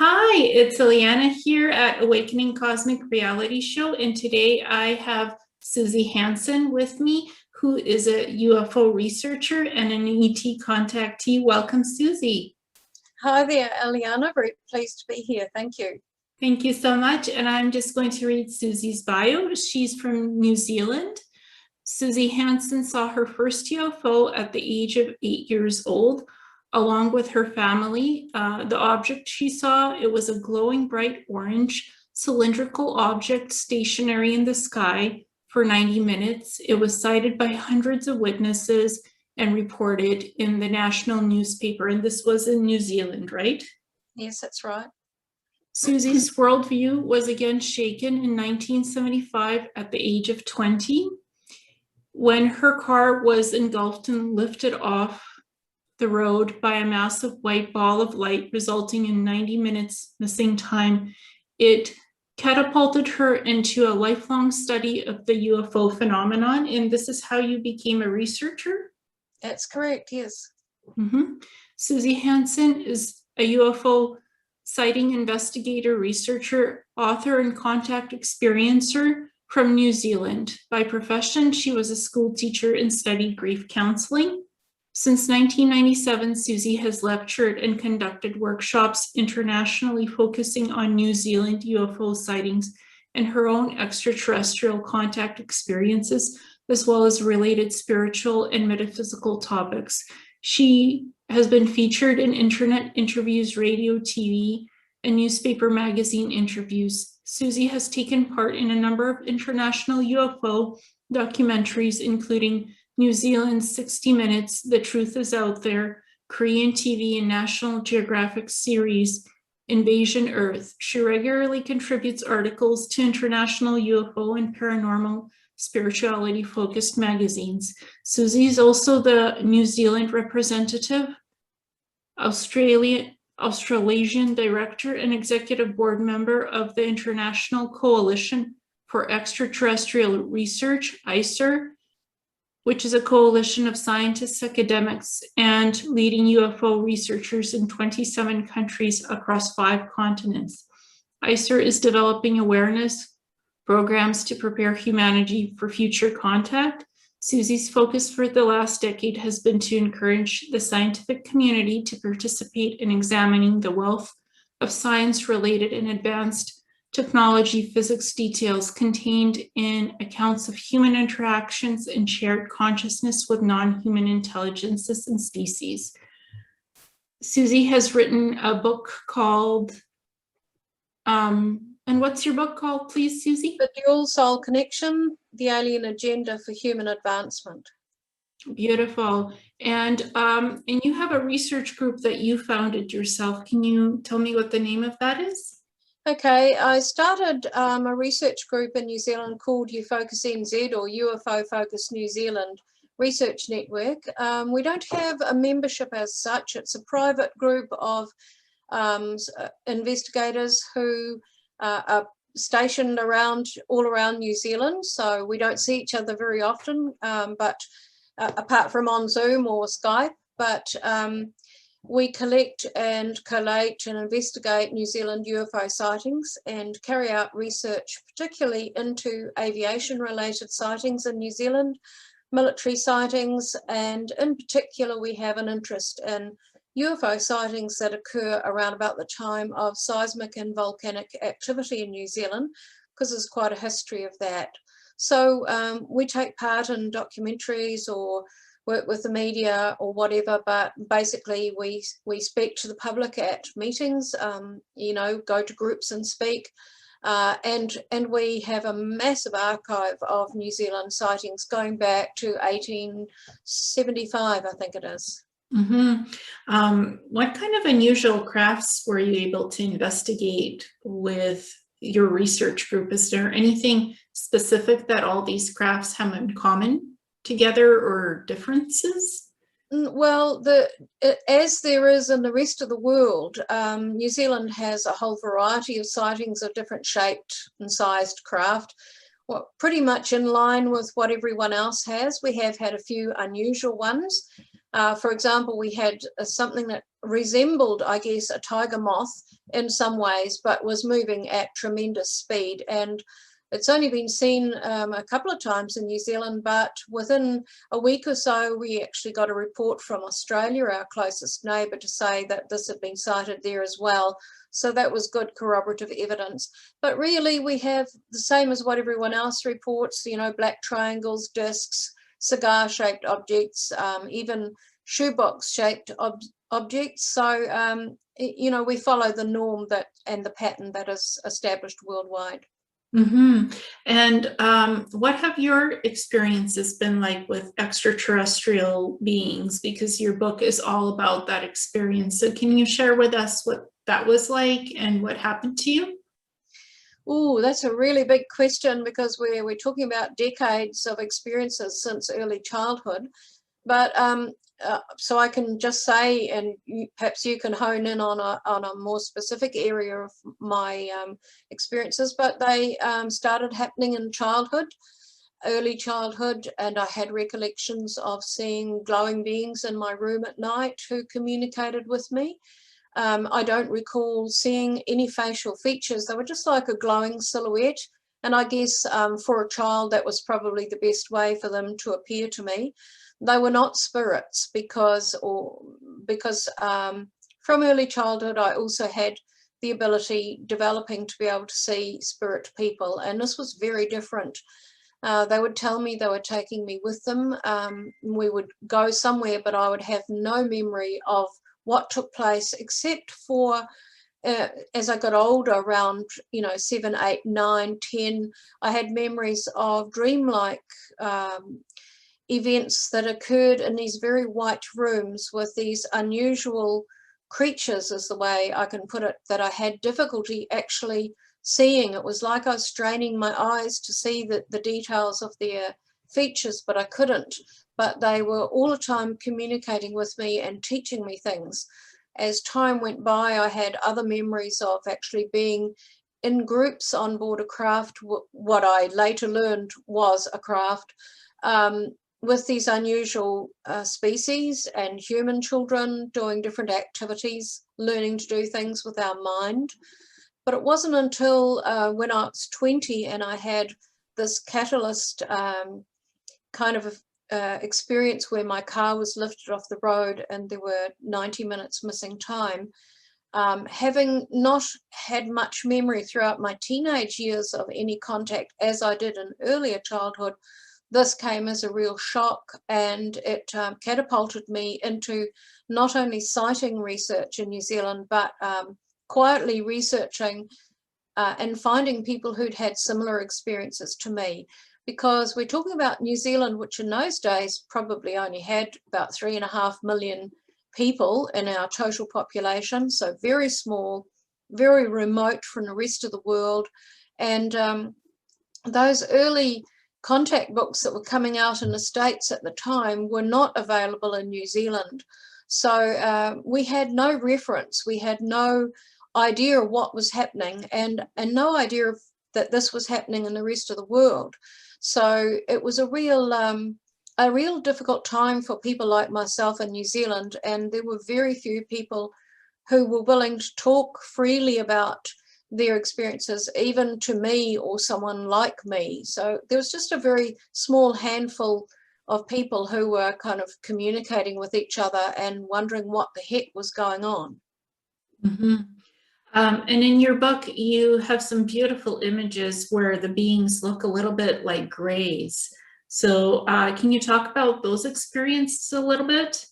Hi, it's Ileana here at Awakening Cosmic Reality Show, and today I have Suzy Hansen with me, who is a UFO researcher and an ET contactee. Welcome, Suzy. Hi there, Ileana. Very pleased to be here. Thank you. Thank you so much, and I'm just going to read Suzy's bio. She's from New Zealand. Suzy Hansen saw her first UFO at the age of 8 years old, along with her family. The object she saw, it was a glowing bright orange cylindrical object stationary in the sky for 90 minutes. It was sighted by hundreds of witnesses and reported in the national newspaper. And this was in New Zealand, right? Yes, that's right. Suzy's worldview was again shaken in 1975 at the age of 20 when her car was engulfed and lifted off the road by a massive white ball of light, resulting in 90 minutes missing time. It catapulted her into a lifelong study of the UFO phenomenon. And this is how you became a researcher? That's correct, yes. Suzy Hansen is a UFO sighting investigator, researcher, author, and contact experiencer from New Zealand. By profession, she was a school teacher and studied grief counseling. Since 1997, Suzy has lectured and conducted workshops internationally focusing on New Zealand UFO sightings and her own extraterrestrial contact experiences, as well as related spiritual and metaphysical topics. She has been featured in internet interviews, radio, TV, and newspaper magazine interviews. Suzy has taken part in a number of international UFO documentaries, including New Zealand's 60 Minutes, The Truth Is Out There, Korean TV and National Geographic series, Invasion Earth. She regularly contributes articles to international UFO and paranormal spirituality-focused magazines. Suzy is also the New Zealand representative, Australasian director, and executive board member of the International Coalition for Extraterrestrial Research, ICER, which is a coalition of scientists, academics, and leading UFO researchers in 27 countries across 5 continents. ICER is developing awareness programs to prepare humanity for future contact. Suzy's focus for the last decade has been to encourage the scientific community to participate in examining the wealth of science-related and advanced technology physics details contained in accounts of human interactions and shared consciousness with non-human intelligences and species. Suzy has written a book called, and what's your book called, please, Suzy? The Dual Soul Connection, The Alien Agenda for Human Advancement. Beautiful. And you have a research group that you founded yourself. Can you tell me what the name of that is? Okay, I started a research group in New Zealand called ufocusnz, or UFO Focus New Zealand Research Network. We don't have a membership as such. It's a private group of investigators who are stationed all around New Zealand, so we don't see each other very often, but apart from on Zoom or Skype. But we collect and collate and investigate New Zealand UFO sightings and carry out research, particularly into aviation-related sightings in New Zealand, military sightings, and in particular we have an interest in UFO sightings that occur around about the time of seismic and volcanic activity in New Zealand, because there's quite a history of that. So we take part in documentaries or work with the media or whatever, but basically we speak to the public at meetings, you know, go to groups and speak, and we have a massive archive of New Zealand sightings going back to 1875, I think it is. What kind of unusual crafts were you able to investigate with your research group? Is there anything specific that all these crafts have in common together or differences? Well, as there is in the rest of the world, New Zealand has a whole variety of sightings of different shaped and sized craft, well, pretty much in line with what everyone else has. We have had a few unusual ones. For example, we had something that resembled, I guess, a tiger moth in some ways, but was moving at tremendous speed. And it's only been seen a couple of times in New Zealand, but within a week or so, we actually got a report from Australia, our closest neighbour, to say that this had been sighted there as well. So that was good corroborative evidence. But really, we have the same as what everyone else reports, you know, black triangles, discs, cigar-shaped objects, even shoebox-shaped objects. So, you know, we follow the norm that and the pattern that is established worldwide. Mm-hmm. And what have your experiences been like with extraterrestrial beings? Because your book is all about that experience. So can you share with us what that was like and what happened to you? Oh, that's a really big question, because we're talking about decades of experiences since early childhood. But so I can just say, and perhaps you can hone in on a more specific area of my experiences, but they started happening in childhood, early childhood, and I had recollections of seeing glowing beings in my room at night who communicated with me. I don't recall seeing any facial features. They were just like a glowing silhouette. And I guess for a child, that was probably the best way for them to appear to me. They were not spirits because from early childhood, I also had the ability developing to be able to see spirit people. And this was very different. They would tell me they were taking me with them. We would go somewhere, but I would have no memory of what took place, except for as I got older, around 7, 8, 9, 10, I had memories of dreamlike events that occurred in these very white rooms with these unusual creatures, is the way I can put it, that I had difficulty actually seeing. It was like I was straining my eyes to see the details of their features, but I couldn't. But they were all the time communicating with me and teaching me things. As time went by, I had other memories of actually being in groups on board a craft, what I later learned was a craft, with these unusual species and human children doing different activities, learning to do things with our mind. But it wasn't until when I was 20 and I had this catalyst kind of experience where my car was lifted off the road and there were 90 minutes missing time. Having not had much memory throughout my teenage years of any contact as I did in earlier childhood, this came as a real shock, and it catapulted me into not only sighting research in New Zealand, but quietly researching and finding people who'd had similar experiences to me. Because we're talking about New Zealand, which in those days probably only had about 3.5 million people in our total population, so very small, very remote from the rest of the world. And those early contact books that were coming out in the States at the time were not available in New Zealand. So we had no reference, we had no idea of what was happening, and no idea of that this was happening in the rest of the world. So it was a real difficult time for people like myself in New Zealand, and there were very few people who were willing to talk freely about their experiences, even to me or someone like me. So there was just a very small handful of people who were kind of communicating with each other and wondering what the heck was going on. Mm-hmm. And in your book, you have some beautiful images where the beings look a little bit like grays. So can you talk about those experiences a little bit?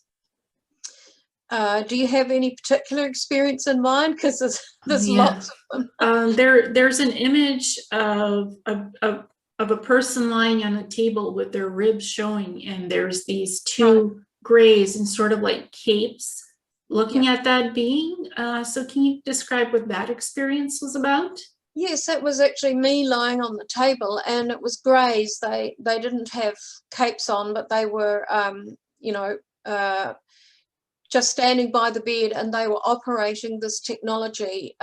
Do you have any particular experience in mind? Because there's lots of them. There's an image of a person lying on a table with their ribs showing, and there's these two grays and sort of like capes looking at that being. So can you describe what that experience was about? Yes, that was actually me lying on the table, and it was greys. They didn't have capes on, but they were, just standing by the bed, and they were operating this technology.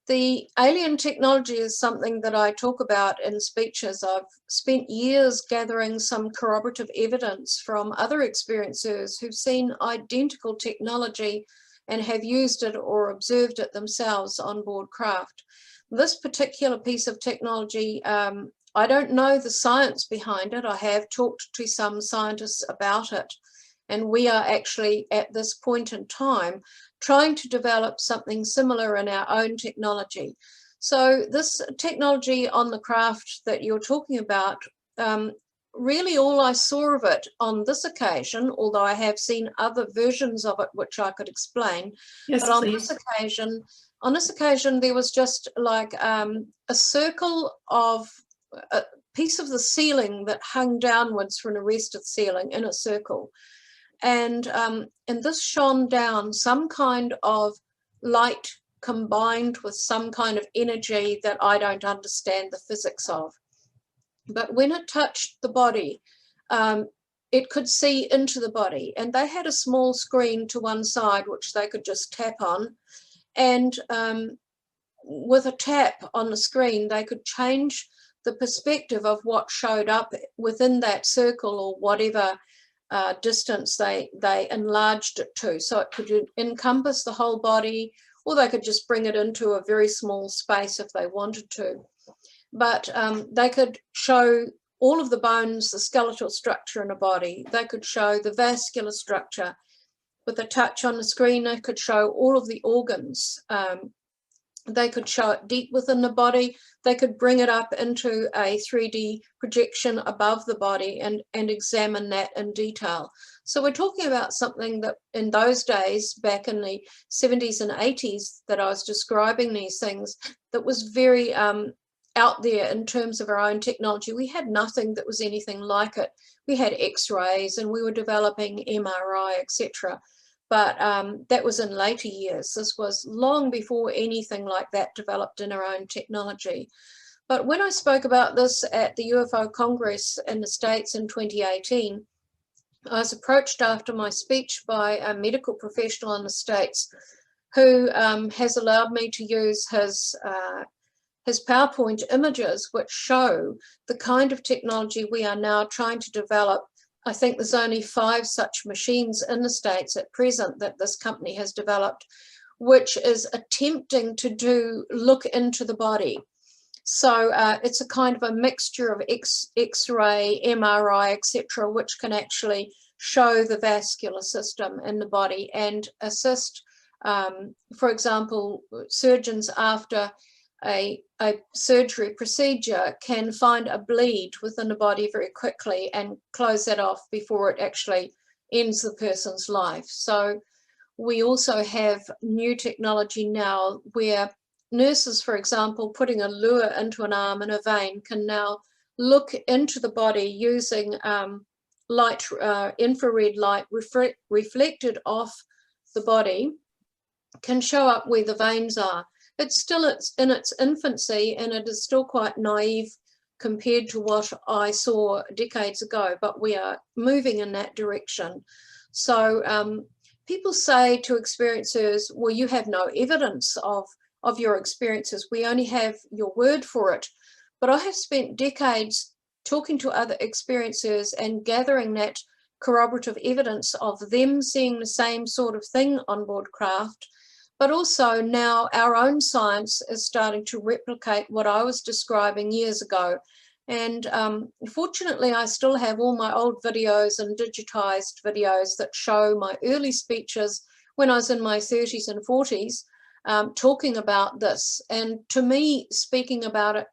The alien technology is something that I talk about in speeches. I've spent years gathering some corroborative evidence from other experiencers who've seen identical technology and have used it or observed it themselves on board craft. This particular piece of technology, I don't know the science behind it. I have talked to some scientists about it, and we are actually at this point in time trying to develop something similar in our own technology. So this technology on the craft that you're talking about, really all I saw of it on this occasion, although I have seen other versions of it which I could explain, Yes, but on please. this occasion there was just like a circle of a piece of the ceiling that hung downwards from the rest of the ceiling in a circle. And this shone down some kind of light combined with some kind of energy that I don't understand the physics of. But when it touched the body, it could see into the body. And they had a small screen to one side, which they could just tap on. And with a tap on the screen, they could change the perspective of what showed up within that circle or whatever distance they enlarged it to. So it could encompass the whole body, or they could just bring it into a very small space if they wanted to. But they could show all of the bones, the skeletal structure in a body. They could show the vascular structure. With a touch on the screen, they could show all of the organs. They could show it deep within the body. They could bring it up into a 3D projection above the body and examine that in detail. So we're talking about something that in those days, back in the 70s and 80s, that I was describing these things, that was very out there in terms of our own technology. We had nothing that was anything like it. We had X-rays and we were developing MRI, etc. But that was in later years. This was long before anything like that developed in our own technology. But when I spoke about this at the UFO Congress in the States in 2018, I was approached after my speech by a medical professional in the States who has allowed me to use his PowerPoint images, which show the kind of technology we are now trying to develop. I think there's only 5 such machines in the States at present that this company has developed, which is attempting to look into the body. So it's a kind of a mixture of X-ray, MRI, etc., which can actually show the vascular system in the body and assist, for example, surgeons after a surgery procedure can find a bleed within the body very quickly and close that off before it actually ends the person's life. So we also have new technology now where nurses, for example, putting a lure into an arm and a vein can now look into the body using light, infrared light reflected off the body, can show up where the veins are. It's still in its infancy and it is still quite naive compared to what I saw decades ago, but we are moving in that direction. So people say to experiencers, well, you have no evidence of your experiences. We only have your word for it. But I have spent decades talking to other experiencers and gathering that corroborative evidence of them seeing the same sort of thing on board craft. But also now our own science is starting to replicate what I was describing years ago. And fortunately, I still have all my old videos and digitized videos that show my early speeches when I was in my 30s and 40s talking about this. And to me, speaking about it,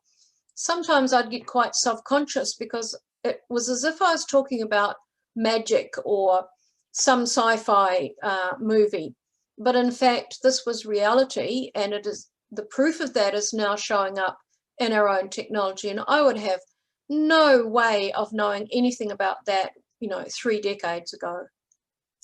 sometimes I'd get quite self-conscious because it was as if I was talking about magic or some sci-fi movie. But in fact, this was reality, and it is the proof of that is now showing up in our own technology. And I would have no way of knowing anything about that, 3 decades ago.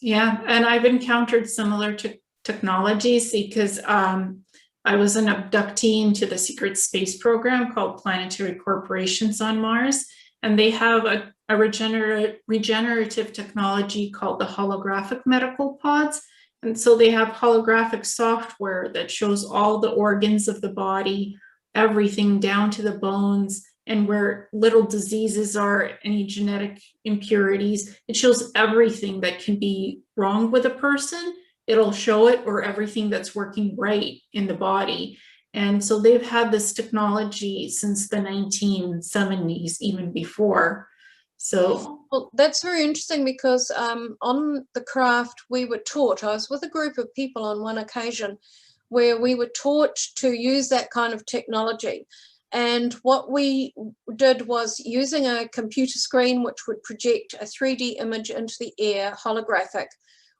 Yeah, and I've encountered similar technologies because I was an abductee into the secret space program called Planetary Corporations on Mars, and they have a regenerative technology called the holographic medical pods. And so they have holographic software that shows all the organs of the body, everything down to the bones, and where little diseases are, any genetic impurities. It shows everything that can be wrong with a person. It'll show it, or everything that's working right in the body. And so they've had this technology since the 1970s, even before. So, well, that's very interesting because on the craft we were taught, I was with a group of people on one occasion where we were taught to use that kind of technology. And what we did was, using a computer screen which would project a 3D image into the air, holographic,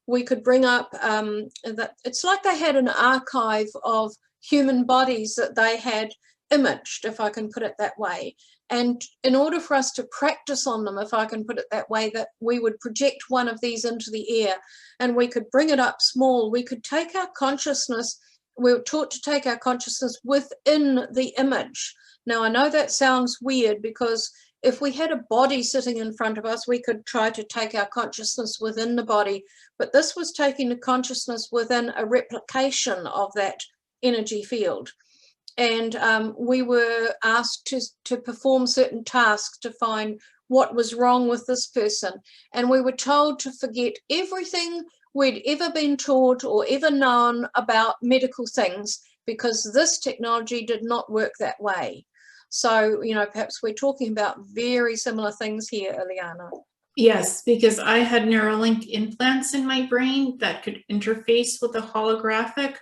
we could bring up that it's like they had an archive of human bodies that they had imaged, if I can put it that way. And in order for us to practice on them, if I can put it that way, that we would project one of these into the air and we could bring it up small. We could take our consciousness, we were taught to take our consciousness within the image. Now, I know that sounds weird, because if we had a body sitting in front of us, we could try to take our consciousness within the body, but this was taking the consciousness within a replication of that energy field. And we were asked to perform certain tasks to find what was wrong with this person. And we were told to forget everything we'd ever been taught or ever known about medical things, because this technology did not work that way. So, you know, perhaps we're talking about very similar things here, Ileana. yes, because I had Neuralink implants in my brain that could interface with a holographic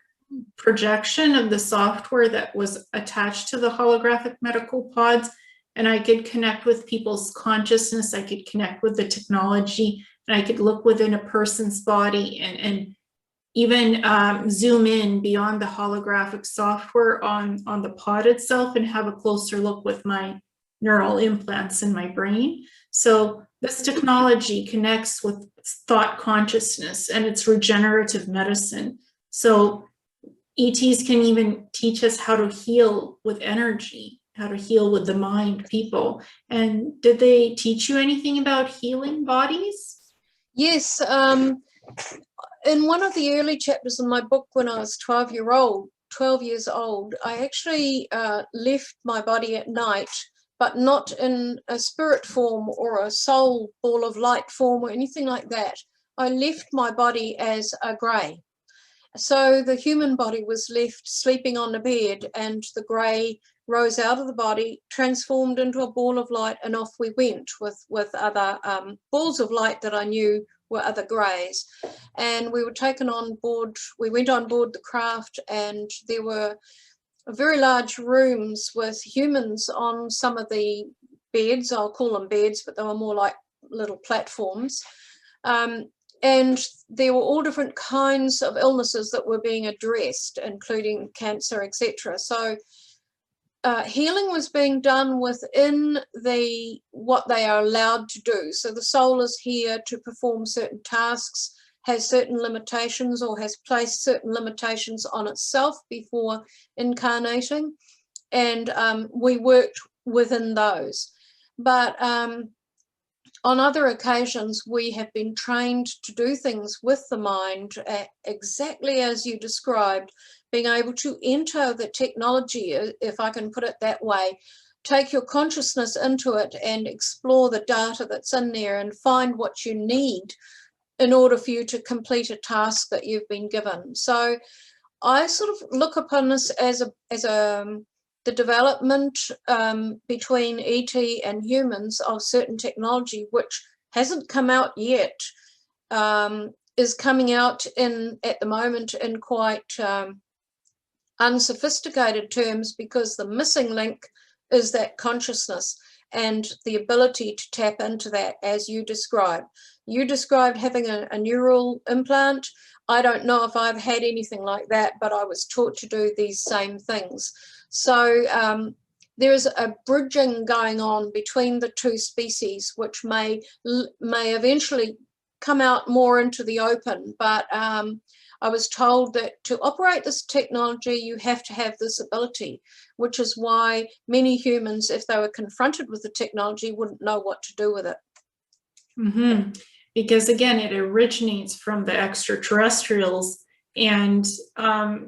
projection of the software that was attached to the holographic medical pods. And I could connect with people's consciousness. I could connect with the technology, and I could look within a person's body and even zoom in beyond the holographic software on the pod itself and have a closer look with my neural implants in my brain. So this technology connects with thought consciousness, and it's regenerative medicine. So ETs can even teach us how to heal with energy, how to heal with the mind, people. And did they teach you anything about healing bodies? Yes. In one of the early chapters in my book, when I was 12 years old, I actually left my body at night, but not in a spirit form or a soul ball of light form or anything like that. I left my body as a grey. So the human body was left sleeping on the bed, and the grey rose out of the body, transformed into a ball of light, and off we went with other balls of light that I knew were other greys. And we were taken on board, we went on board the craft, and there were very large rooms with humans on some of the beds. I'll call them beds, but they were more like little platforms. And there were all different kinds of illnesses that were being addressed, including cancer, etc. So healing was being done within what they are allowed to do. So the soul is here to perform certain tasks, has certain limitations, or has placed certain limitations on itself before incarnating, and we worked within those. But on other occasions, we have been trained to do things with the mind exactly as you described, being able to enter the technology, if I can put it that way, take your consciousness into it and explore the data that's in there and find what you need in order for you to complete a task that you've been given. So I sort of look upon this as the development between ET and humans of certain technology, which hasn't come out yet, is coming out at the moment in quite unsophisticated terms, because the missing link is that consciousness and the ability to tap into that, as you described. You described having a neural implant. I don't know if I've had anything like that, but I was taught to do these same things. So there is a bridging going on between the two species, which may eventually come out more into the open. But I was told that to operate this technology, you have to have this ability, which is why many humans, if they were confronted with the technology, wouldn't know what to do with it. Mm-hmm. because again, it originates from the extraterrestrials. And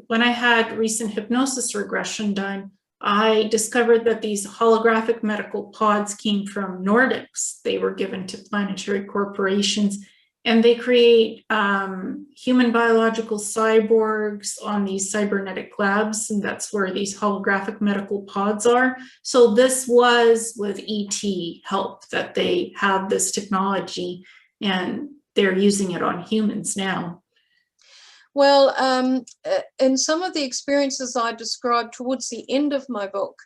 when I had recent hypnosis regression done, I discovered that these holographic medical pods came from Nordics. They were given to planetary corporations, and they create human biological cyborgs on these cybernetic labs, and that's where these holographic medical pods are. So this was with ET help that they have this technology, and they're using it on humans now. Well, in some of the experiences I described towards the end of my book,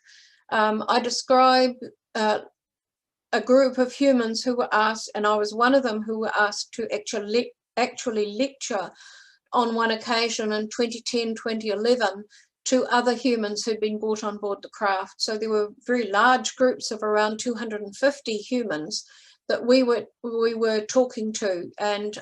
I describe a group of humans who were asked, and I was one of them, who were asked to actually lecture on one occasion in 2010, 2011 to other humans who'd been brought on board the craft. So there were very large groups of around 250 humans that we were talking to, and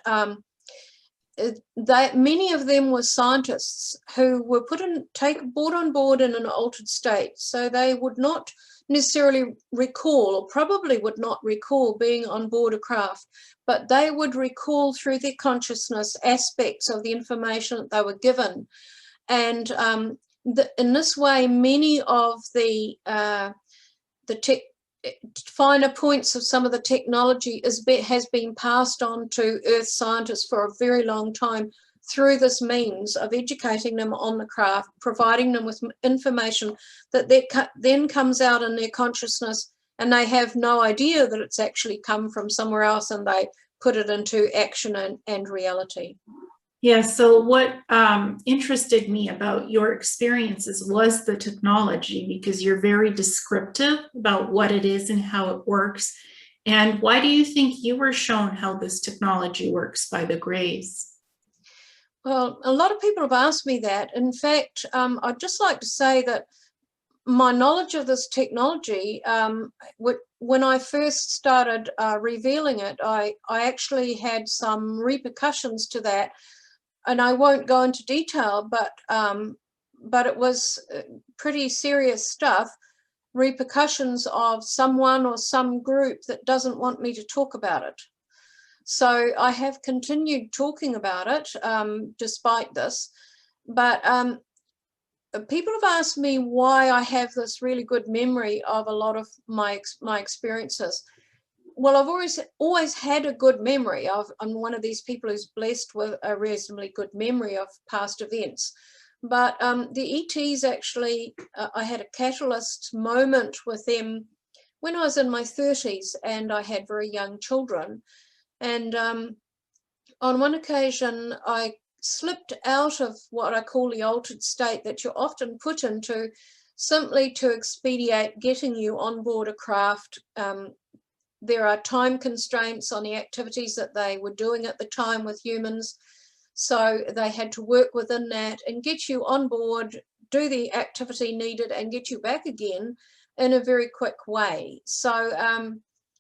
many of them were scientists who were brought on board in an altered state, so they would not necessarily recall, or probably would not recall, being on board a craft, but they would recall through their consciousness aspects of the information that they were given. And in this way, many of the finer points of some of the technology has been passed on to Earth scientists for a very long time through this means of educating them on the craft, providing them with information that then comes out in their consciousness, and they have no idea that it's actually come from somewhere else, and they put it into action and reality. Yeah, so what interested me about your experiences was the technology, because you're very descriptive about what it is and how it works. And why do you think you were shown how this technology works by the Greys? Well, a lot of people have asked me that. In fact, I'd just like to say that my knowledge of this technology, when I first started revealing it, I actually had some repercussions to that. And I won't go into detail, but it was pretty serious stuff, repercussions of someone or some group that doesn't want me to talk about it. So I have continued talking about it despite this, but people have asked me why I have this really good memory of a lot of my experiences. Well, I've always had a good memory. I'm one of these people who's blessed with a reasonably good memory of past events. But the ETs actually, I had a catalyst moment with them when I was in my 30s, and I had very young children. And on one occasion, I slipped out of what I call the altered state that you're often put into simply to expedite getting you on board a craft. There are time constraints on the activities that they were doing at the time with humans. So they had to work within that and get you on board, do the activity needed, and get you back again in a very quick way. So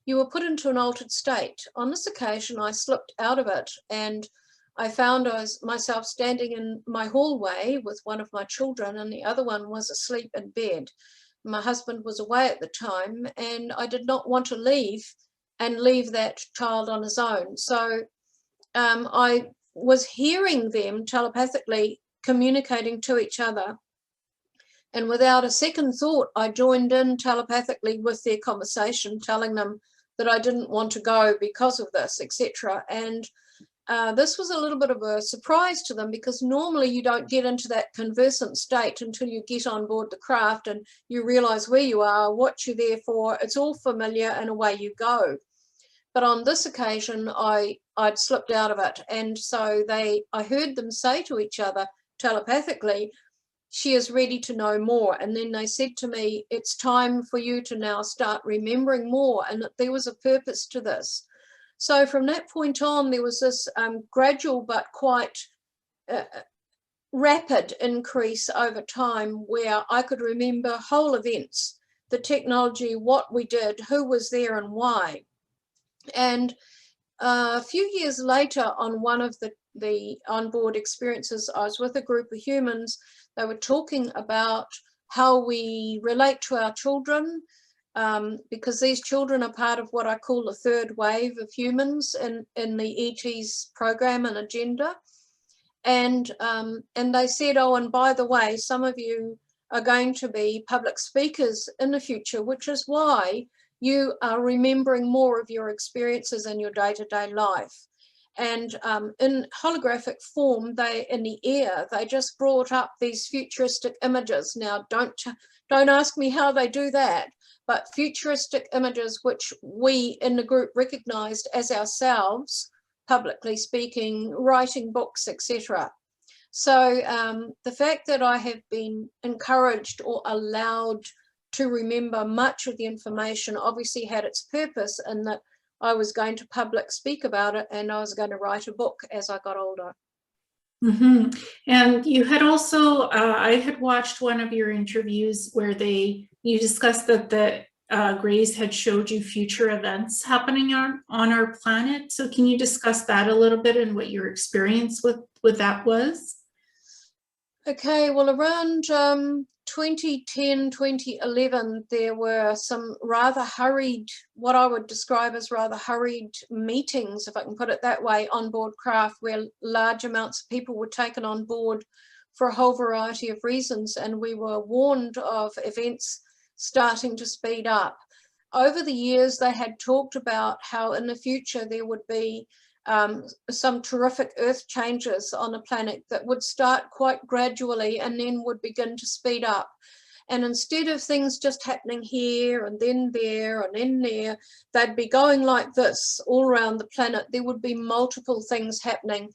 you were put into an altered state. On this occasion, I slipped out of it, and I found myself standing in my hallway with one of my children, and the other one was asleep in bed. My husband was away at the time, and I did not want to leave that child on his own. So I was hearing them telepathically communicating to each other. And without a second thought, I joined in telepathically with their conversation, telling them that I didn't want to go because of this, etc. And this was a little bit of a surprise to them, because normally you don't get into that conversant state until you get on board the craft and you realize where you are, what you're there for. It's all familiar, and away you go. But on this occasion, I'd slipped out of it. And so I heard them say to each other telepathically, "She is ready to know more." And then they said to me, "It's time for you to now start remembering more," and that there was a purpose to this. So from that point on, there was this gradual but quite rapid increase over time, where I could remember whole events, the technology, what we did, who was there and why. And a few years later, on one of the onboard experiences, I was with a group of humans. They were talking about how we relate to our children, because these children are part of what I call the third wave of humans in the ET's program and agenda. And they said, oh, and by the way, some of you are going to be public speakers in the future, which is why you are remembering more of your experiences in your day-to-day life. And in holographic form, in the air, they just brought up these futuristic images. Now, don't ask me how they do that, but futuristic images which we in the group recognized as ourselves, publicly speaking, writing books, etc. So the fact that I have been encouraged or allowed to remember much of the information obviously had its purpose in that I was going to public speak about it and I was going to write a book as I got older. Mm-hmm. And you had also, I had watched one of your interviews where you discussed that the Greys had showed you future events happening on our planet. So can you discuss that a little bit and what your experience with that was? Okay, well, around 2010, 2011, there were some rather hurried, what I would describe as rather hurried meetings, if I can put it that way, on board craft, where large amounts of people were taken on board for a whole variety of reasons, and we were warned of events starting to speed up. Over the years, they had talked about how in the future there would be some terrific earth changes on the planet that would start quite gradually and then would begin to speed up. And instead of things just happening here and then there and then there, they'd be going like this all around the planet. There would be multiple things happening,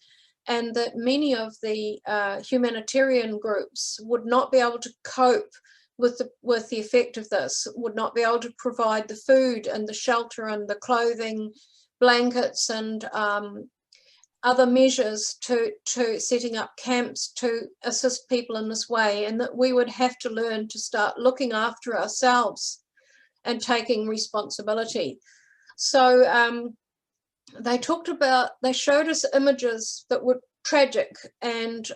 and that many of the humanitarian groups would not be able to cope with the effect of this, would not be able to provide the food and the shelter and the clothing, blankets and other measures to setting up camps to assist people in this way, and that we would have to learn to start looking after ourselves and taking responsibility. So they showed us images that were tragic, and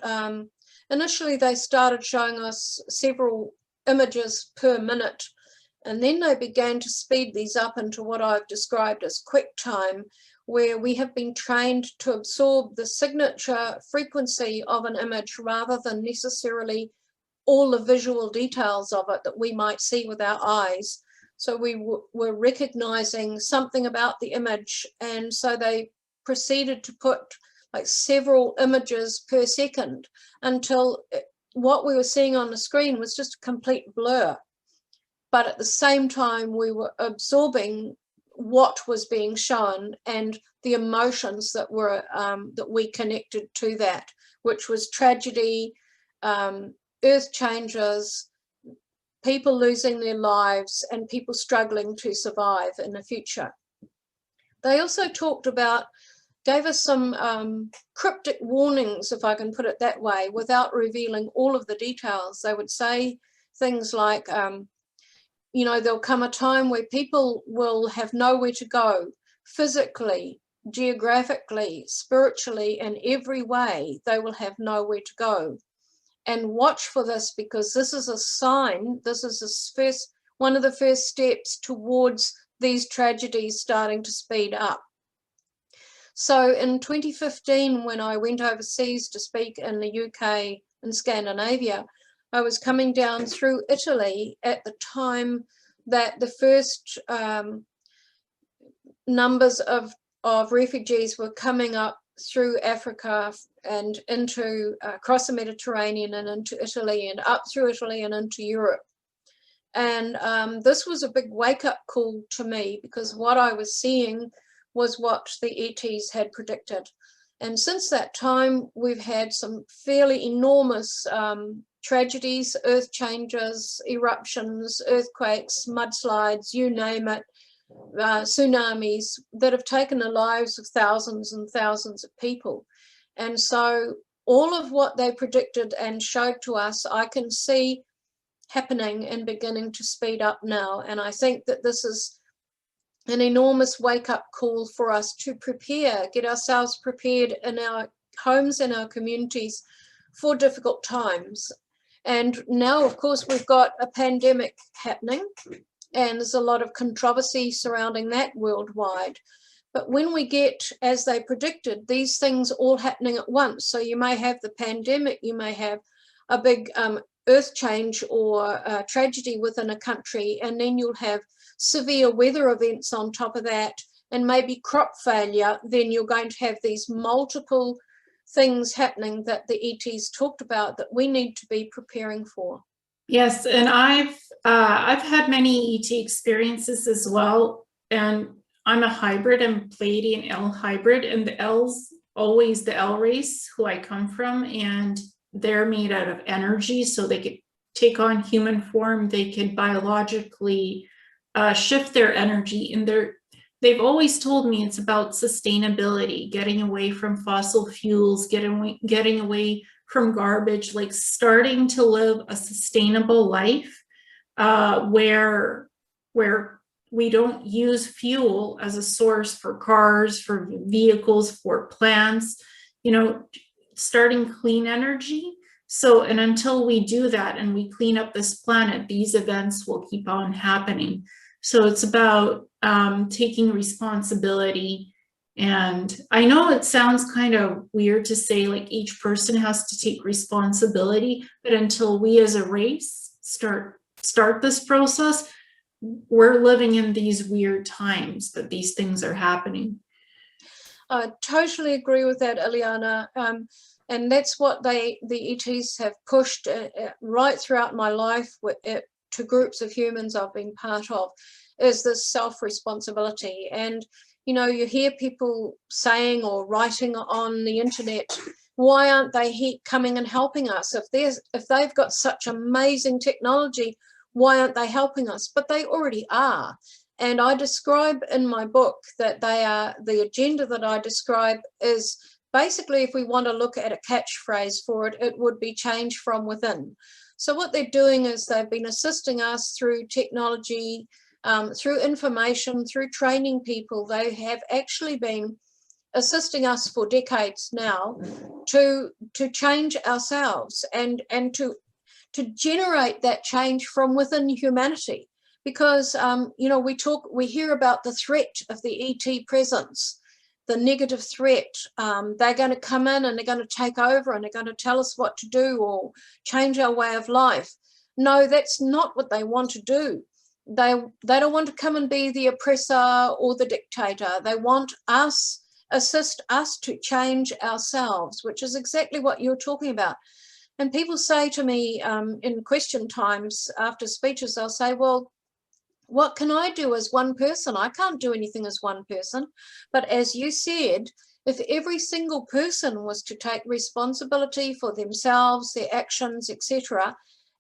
initially they started showing us several images per minute. And then they began to speed these up into what I've described as quick time, where we have been trained to absorb the signature frequency of an image rather than necessarily all the visual details of it that we might see with our eyes. So we were recognizing something about the image, and so they proceeded to put like several images per second until what we were seeing on the screen was just a complete blur. But at the same time, we were absorbing what was being shown and the emotions that were that we connected to that, which was tragedy, earth changes, people losing their lives, and people struggling to survive in the future. They also gave us some cryptic warnings, if I can put it that way, without revealing all of the details. They would say things like, you know, there'll come a time where people will have nowhere to go physically, geographically, spiritually, in every way. They will have nowhere to go. And watch for this, because this is a sign, this is one of the first steps towards these tragedies starting to speed up. So in 2015, when I went overseas to speak in the UK and Scandinavia, I was coming down through Italy at the time that the first numbers of refugees were coming up through Africa and into across the Mediterranean and into Italy and up through Italy and into Europe. And this was a big wake-up call to me, because what I was seeing was what the ETs had predicted. And since that time, we've had some fairly enormous tragedies, earth changes, eruptions, earthquakes, mudslides, you name it, tsunamis that have taken the lives of thousands and thousands of people. And so all of what they predicted and showed to us, I can see happening and beginning to speed up now. And I think that this is an enormous wake-up call for us to prepare, get ourselves prepared in our homes and our communities for difficult times. And now, of course, we've got a pandemic happening, and there's a lot of controversy surrounding that worldwide. But when we get, as they predicted, these things all happening at once, so you may have the pandemic, you may have a big earth change or tragedy within a country, and then you'll have severe weather events on top of that, and maybe crop failure, then you're going to have these multiple things happening that the ETs talked about that we need to be preparing for. Yes, and I've had many ET experiences as well, and I'm a hybrid. I'm Pleiadian L hybrid, and the L's always the L race, who I come from, and they're made out of energy, so they could take on human form. They could biologically shift their energy, and they've always told me it's about sustainability, getting away from fossil fuels, getting away from garbage, like starting to live a sustainable life where we don't use fuel as a source for cars, for vehicles, for plants, starting clean energy. So, and until we do that and we clean up this planet, these events will keep on happening. So it's about taking responsibility. And I know it sounds kind of weird to say like each person has to take responsibility, but until we as a race start this process, we're living in these weird times that these things are happening. I totally agree with that, Ileana. And that's what the ETs have pushed right throughout my life to groups of humans I've been part of, is this self-responsibility. And, you hear people saying or writing on the internet, why aren't they coming and helping us? If they've got such amazing technology, why aren't they helping us? But they already are. And I describe in my book that the agenda that I describe is basically, if we want to look at a catchphrase for it, it would be change from within. So what they're doing is they've been assisting us through technology, through information, through training people. They have actually been assisting us for decades now to change ourselves and to generate that change from within humanity. Because, we hear about the threat of the ET presence, the negative threat. They're going to come in and they're going to take over and they're going to tell us what to do or change our way of life. No, that's not what they want to do. They don't want to come and be the oppressor or the dictator. They want assist us to change ourselves, which is exactly what you're talking about. And people say to me in question times after speeches, they'll say, well, what can I do as one person? I can't do anything as one person. But as you said, if every single person was to take responsibility for themselves, their actions, etc.,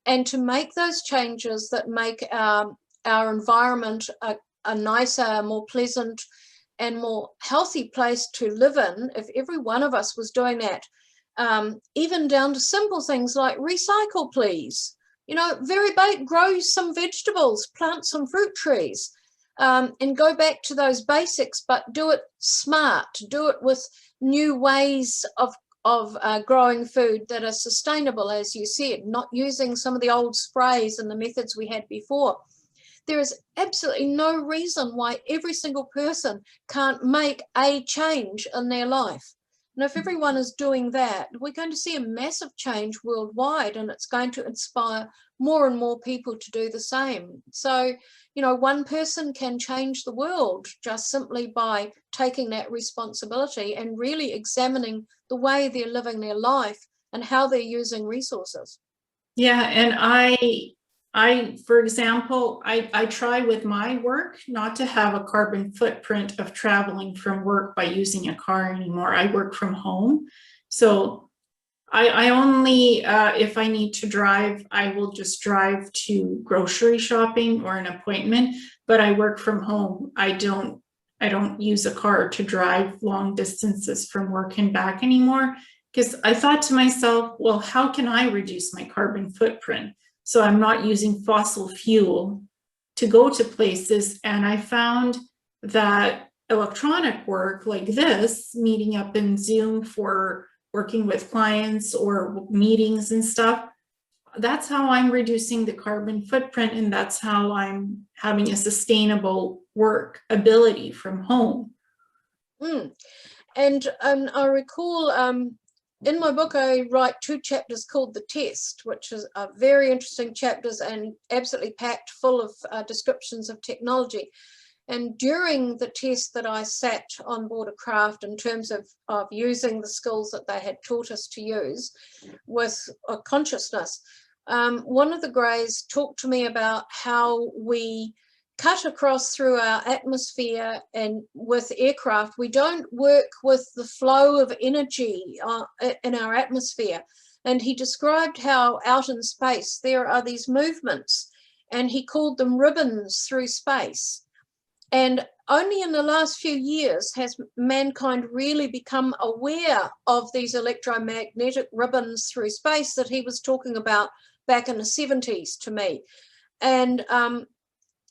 and to make those changes that make our environment a nicer, more pleasant, and more healthy place to live in, if every one of us was doing that, even down to simple things like recycle, please. Grow some vegetables, plant some fruit trees, and go back to those basics, but do it smart, do it with new ways of growing food that are sustainable, as you said, not using some of the old sprays and the methods we had before. There is absolutely no reason why every single person can't make a change in their life. And if everyone is doing that, we're going to see a massive change worldwide, and it's going to inspire more and more people to do the same. So, one person can change the world just simply by taking that responsibility and really examining the way they're living their life and how they're using resources. Yeah, and for example, I try with my work not to have a carbon footprint of traveling from work by using a car anymore. I work from home. So I only, if I need to drive, I will just drive to grocery shopping or an appointment, but I work from home. I don't use a car to drive long distances from work and back anymore, because I thought to myself, well, how can I reduce my carbon footprint? So I'm not using fossil fuel to go to places. And I found that electronic work like this, meeting up in Zoom for working with clients or meetings and stuff, that's how I'm reducing the carbon footprint, and that's how I'm having a sustainable work ability from home. And I recall in my book, I write 2 chapters called The Test, which is very interesting chapters and absolutely packed full of descriptions of technology. And during the test that I sat on board a craft in terms of using the skills that they had taught us to use with a consciousness, one of the Greys talked to me about how we cut across through our atmosphere, and with aircraft, we don't work with the flow of energy in our atmosphere. And he described how out in space there are these movements, and he called them ribbons through space. And only in the last few years has mankind really become aware of these electromagnetic ribbons through space that he was talking about back in the 70s to me. And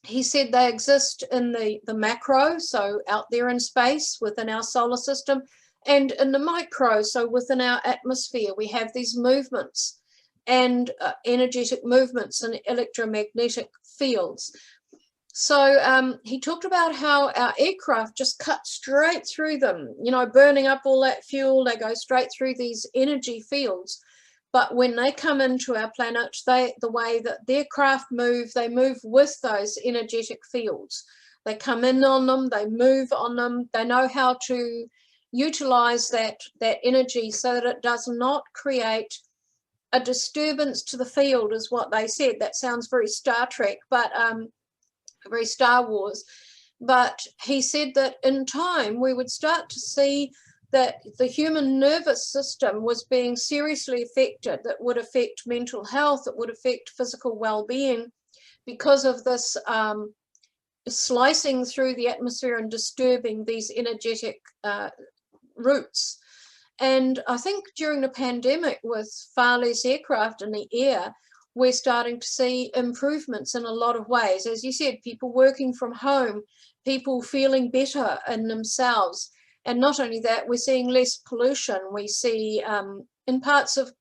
he said they exist in the macro, so out there in space within our solar system, and in the micro, so within our atmosphere. We have these movements and energetic movements and electromagnetic fields. So he talked about how our aircraft just cut straight through them, you know, burning up all that fuel. They go straight through these energy fields. But when they come into our planet, the way that their craft move, they move with those energetic fields. They come in on them, they move on them, they know how to utilize that energy so that it does not create a disturbance to the field, is what they said. That sounds very Star Trek, but very Star Wars. But he said that in time we would start to see that the human nervous system was being seriously affected, that would affect mental health, it would affect physical well-being because of this slicing through the atmosphere and disturbing these energetic routes. And I think during the pandemic, with far less aircraft in the air, we're starting to see improvements in a lot of ways. As you said, people working from home, people feeling better in themselves. And not only that, we're seeing less pollution. We see in parts of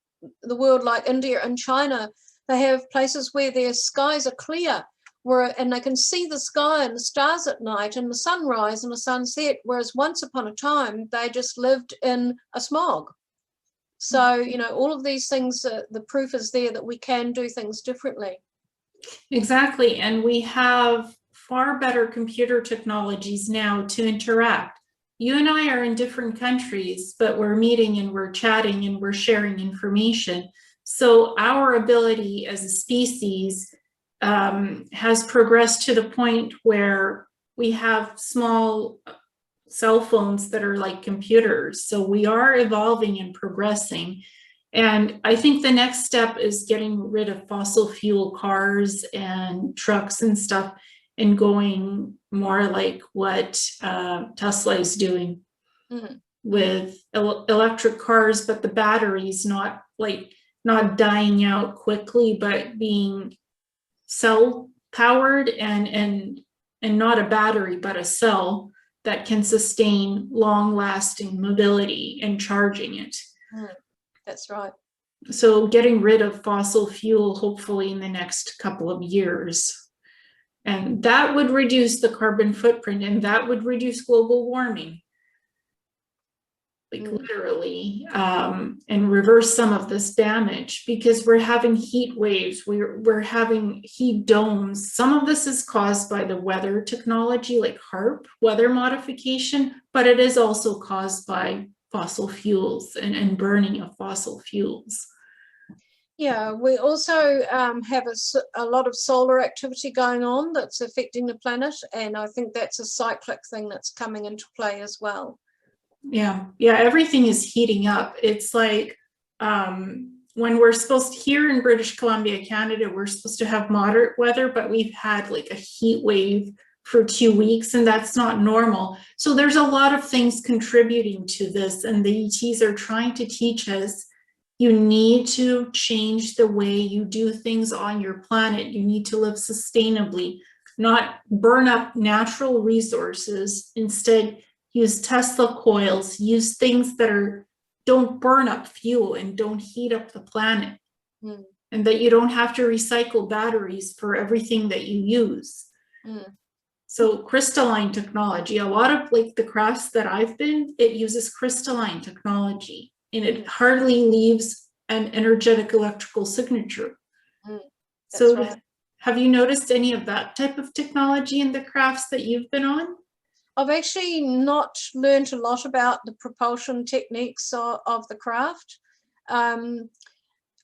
the world like India and China, they have places where their skies are clear, and they can see the sky and the stars at night and the sunrise and the sunset, whereas once upon a time, they just lived in a smog. So, you know, all of these things, the proof is there that we can do things differently. Exactly. And we have far better computer technologies now to interact. You and I are in different countries, but we're meeting and we're chatting and we're sharing information. So our ability as a species has progressed to the point where we have small cell phones that are like computers. So we are evolving and progressing. And I think the next step is getting rid of fossil fuel cars and trucks and stuff, and going more like what Tesla is doing with electric cars, but the batteries not dying out quickly, but being cell powered and not a battery, but a cell that can sustain long lasting mobility and charging it. That's right. So getting rid of fossil fuel, hopefully in the next couple of years. And that would reduce the carbon footprint, and that would reduce global warming, like literally, and reverse some of this damage, because we're having heat waves, we're having heat domes. Some of this is caused by the weather technology, like HARP, weather modification, but it is also caused by fossil fuels and burning of fossil fuels. Yeah, we also have a lot of solar activity going on that's affecting the planet, and I think that's a cyclic thing that's coming into play as well. Yeah, everything is heating up. It's like when we're supposed to, here in British Columbia, Canada, we're supposed to have moderate weather, but we've had like a heat wave for 2 weeks, and that's not normal. So there's a lot of things contributing to this, and the ETs are trying to teach us you need to change the way you do things on your planet. You need to live sustainably, not burn up natural resources. Instead, use Tesla coils, use things that don't burn up fuel and don't heat up the planet. and that you don't have to recycle batteries for everything that you use. Mm. So crystalline technology, a lot of like the crafts that I've been, it uses crystalline technology, and it hardly leaves an energetic electrical signature. That's So right. have you noticed any of that type of technology in the crafts that you've been on? I've actually not learned a lot about the propulsion techniques of the craft.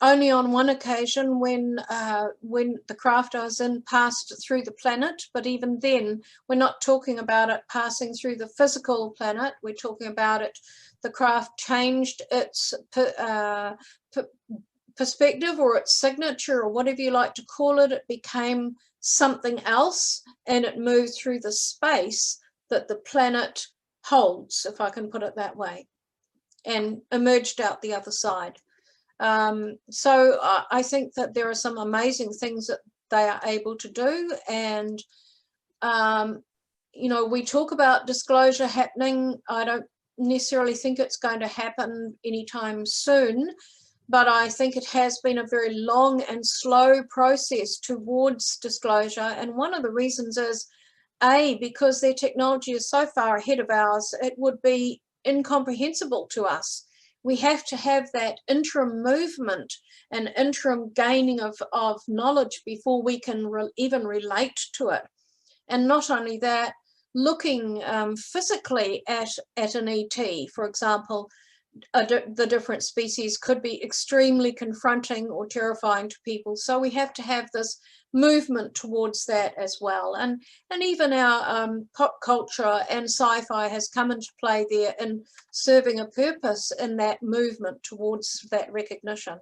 Only on one occasion when the craft I was in passed through the planet, but even then we're not talking about it passing through the physical planet. We're talking about it, the craft changed its perspective or its signature or whatever you like to call it. It became something else, and it moved through the space that the planet holds, if I can put it that way, and emerged out the other side. So I think that there are some amazing things that they are able to do. And, you know, we talk about disclosure happening. I don't necessarily think it's going to happen anytime soon, but I think it has been a very long and slow process towards disclosure. And one of the reasons is, because their technology is so far ahead of ours, it would be incomprehensible to us. We have to have that interim movement and interim gaining of knowledge before we can even relate to it. And not only that, looking physically at an ET, for example, the different species could be extremely confronting or terrifying to people. So we have to have this movement towards that as well. And even our pop culture and sci-fi has come into play there in serving a purpose in that movement towards that recognition.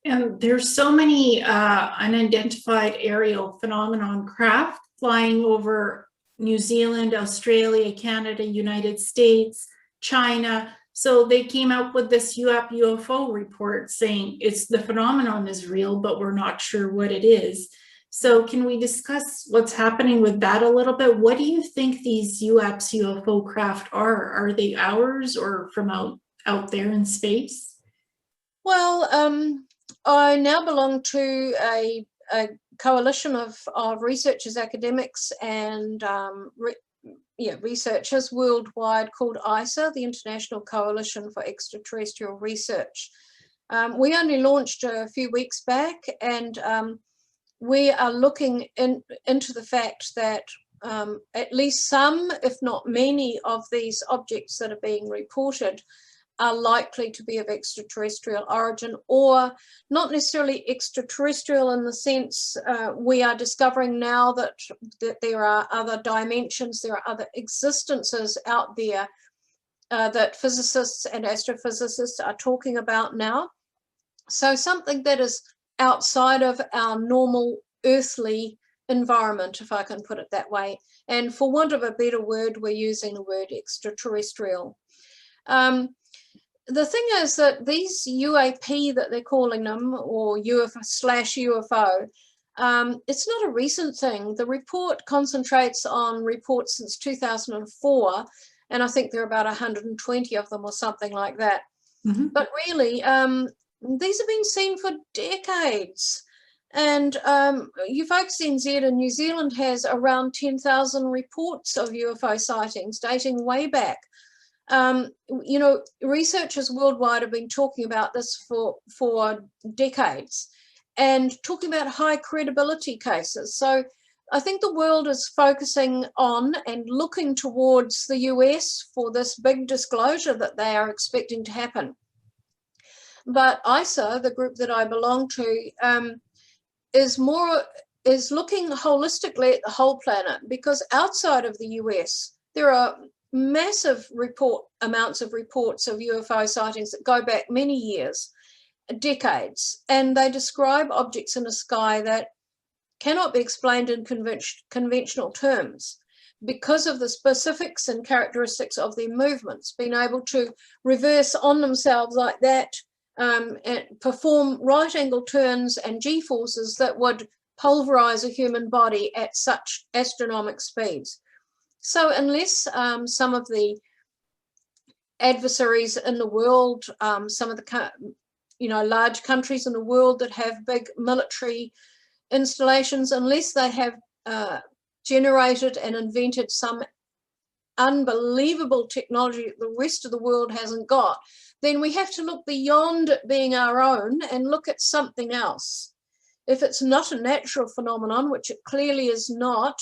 And there's so many unidentified aerial phenomenon craft flying over New Zealand, Australia, Canada, United States, China. So they came out with this UFO report saying the phenomenon is real, but we're not sure what it is. So can we discuss what's happening with that a little bit? What do you think these UFO craft are? Are they ours or from out there in space? Well, I now belong to a coalition of researchers, academics, and researchers worldwide called ICER, the International Coalition for Extraterrestrial Research. We only launched a few weeks back, and we are looking into the fact that at least some, if not many, of these objects that are being reported are likely to be of extraterrestrial origin, or not necessarily extraterrestrial in the sense we are discovering now that there are other dimensions, there are other existences out there that physicists and astrophysicists are talking about now. So something that is outside of our normal earthly environment, if I can put it that way. And for want of a better word, we're using the word extraterrestrial. The thing is that these UAP that they're calling them, or UFO/UFO, it's not a recent thing. The report concentrates on reports since 2004, and I think there are about 120 of them or something like that. Mm-hmm. But really, these have been seen for decades. And ufocusnz in New Zealand has around 10,000 reports of UFO sightings dating way back. You know, researchers worldwide have been talking about this for decades and talking about high credibility cases. So I think the world is focusing on and looking towards the US for this big disclosure that they are expecting to happen. But ICER, the group that I belong to, is looking holistically at the whole planet, because outside of the US, there are massive amounts of reports of UFO sightings that go back many years, decades, and they describe objects in the sky that cannot be explained in conventional terms because of the specifics and characteristics of their movements, being able to reverse on themselves like that, and perform right-angle turns and g-forces that would pulverize a human body at such astronomical speeds. So unless some of the adversaries in the world, some of the large countries in the world that have big military installations, unless they have generated and invented some unbelievable technology that the rest of the world hasn't got, then we have to look beyond it being our own and look at something else. If it's not a natural phenomenon, which it clearly is not,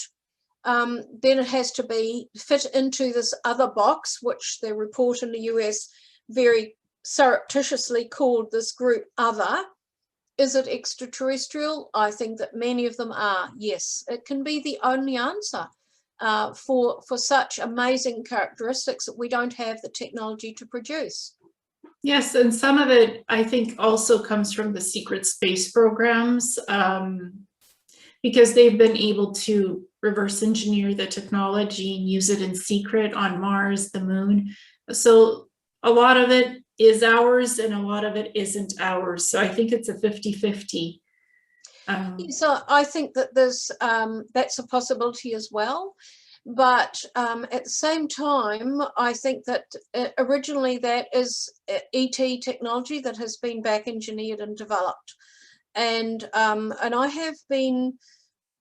then it has to be fit into this other box, which the report in the US very surreptitiously called this group other. Is it extraterrestrial? I think that many of them are, yes. It can be the only answer for such amazing characteristics that we don't have the technology to produce. Yes, and some of it, I think, also comes from the secret space programs, because they've been able to reverse engineer the technology and use it in secret on Mars, the moon. So a lot of it is ours and a lot of it isn't ours. So I think it's a 50-50. So I think that there's that's a possibility as well. But at the same time, I think that originally that is ET technology that has been back engineered and developed. And I have been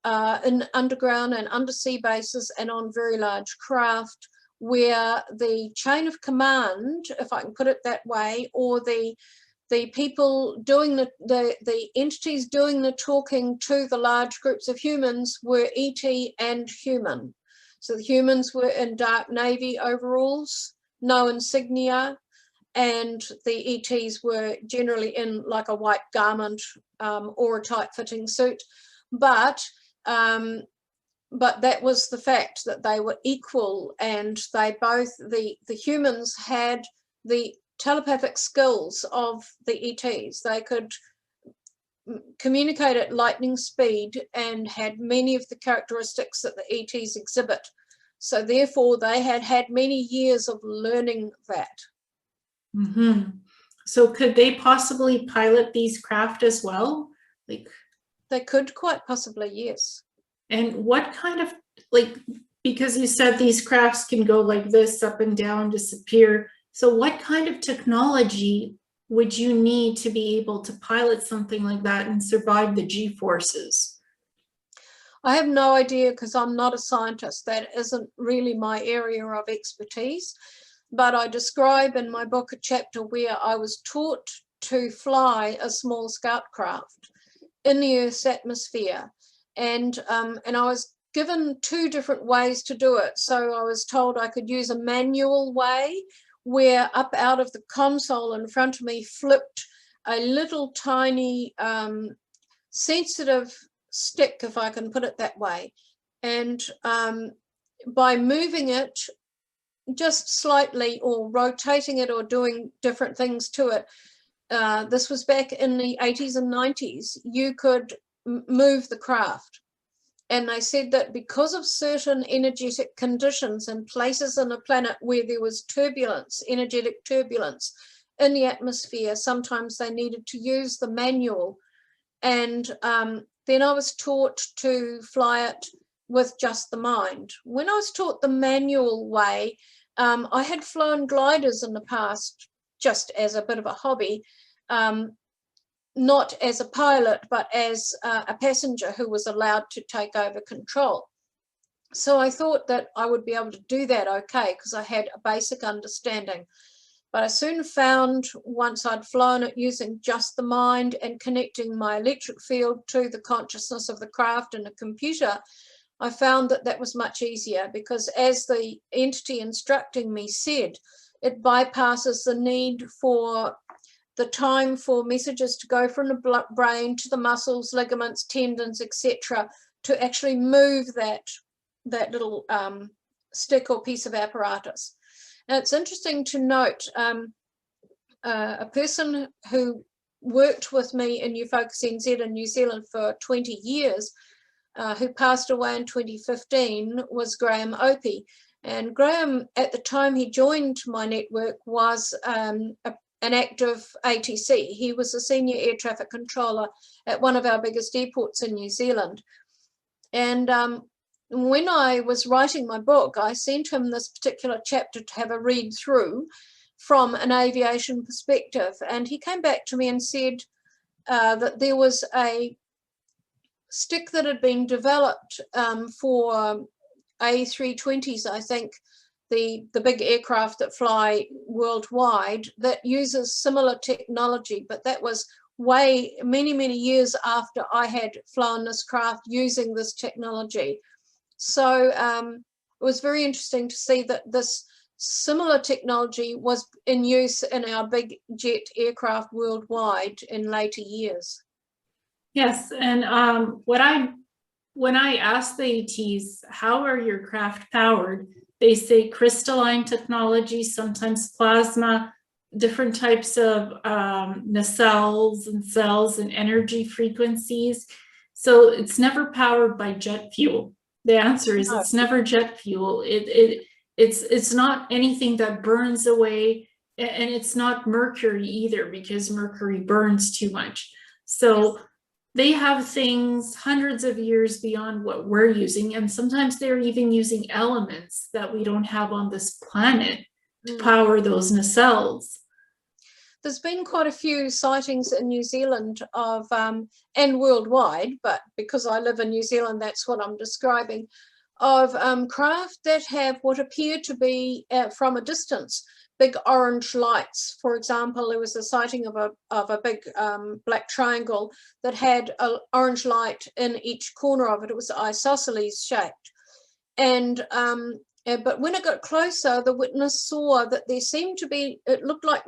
in underground and undersea bases and on very large craft where the chain of command, if I can put it that way, or the people doing the entities doing the talking to the large groups of humans were ET and human. So the humans were in dark navy overalls, no insignia, and the ETs were generally in like a white garment or a tight-fitting suit. But that was the fact, that they were equal, and they both, the humans had the telepathic skills of the ETs. They could communicate at lightning speed and had many of the characteristics that the ETs exhibit. So therefore they had many years of learning that. Mm-hmm. So could they possibly pilot these craft as well? Like, they could quite possibly, yes. And what kind of, because you said these crafts can go like this, up and down, disappear. So what kind of technology would you need to be able to pilot something like that and survive the G-forces? I have no idea, because I'm not a scientist. That isn't really my area of expertise. But I describe in my book a chapter where I was taught to fly a small scout craft in the Earth's atmosphere. And I was given 2 different ways to do it. So I was told I could use a manual way, where up out of the console in front of me flipped a little tiny sensitive stick, if I can put it that way. And by moving it just slightly, or rotating it, or doing different things to it, this was back in the 80s and 90s, you could move the craft. And they said that because of certain energetic conditions and places on the planet where there was turbulence, energetic turbulence in the atmosphere, sometimes they needed to use the manual. And then I was taught to fly it with just the mind. When I was taught the manual way, I had flown gliders in the past just as a bit of a hobby, not as a pilot, but as a passenger who was allowed to take over control. So I thought that I would be able to do that okay, because I had a basic understanding. But I soon found, once I'd flown it using just the mind and connecting my electric field to the consciousness of the craft and a computer, I found that that was much easier, because as the entity instructing me said, it bypasses the need for the time for messages to go from the brain to the muscles, ligaments, tendons, etc., to actually move that little stick or piece of apparatus. Now, it's interesting to note a person who worked with me in ufocusnz in New Zealand for 20 years, who passed away in 2015, was Graham Opie. And Graham, at the time he joined my network, was an active ATC. He was a senior air traffic controller at one of our biggest airports in New Zealand. And when I was writing my book, I sent him this particular chapter to have a read through, from an aviation perspective. And he came back to me and said that there was a stick that had been developed for A320s, I think, the big aircraft that fly worldwide, that uses similar technology, but that was many years after I had flown this craft using this technology. So it was very interesting to see that this similar technology was in use in our big jet aircraft worldwide in later years. Yes, and when I ask the ATs, how are your craft powered? They say crystalline technology, sometimes plasma, different types of nacelles and cells and energy frequencies. So it's never powered by jet fuel. The answer is it's never jet fuel. It's not anything that burns away, and it's not mercury either, because mercury burns too much. So they have things hundreds of years beyond what we're using, and sometimes they're even using elements that we don't have on this planet to power those nacelles. There's been quite a few sightings in New Zealand of, and worldwide, but because I live in New Zealand, that's what I'm describing, of craft that have what appear to be, from a distance, big orange lights. For example, there was a sighting of a big black triangle that had an orange light in each corner of it. It was isosceles shaped. And but when it got closer, the witness saw that there seemed to be, it looked like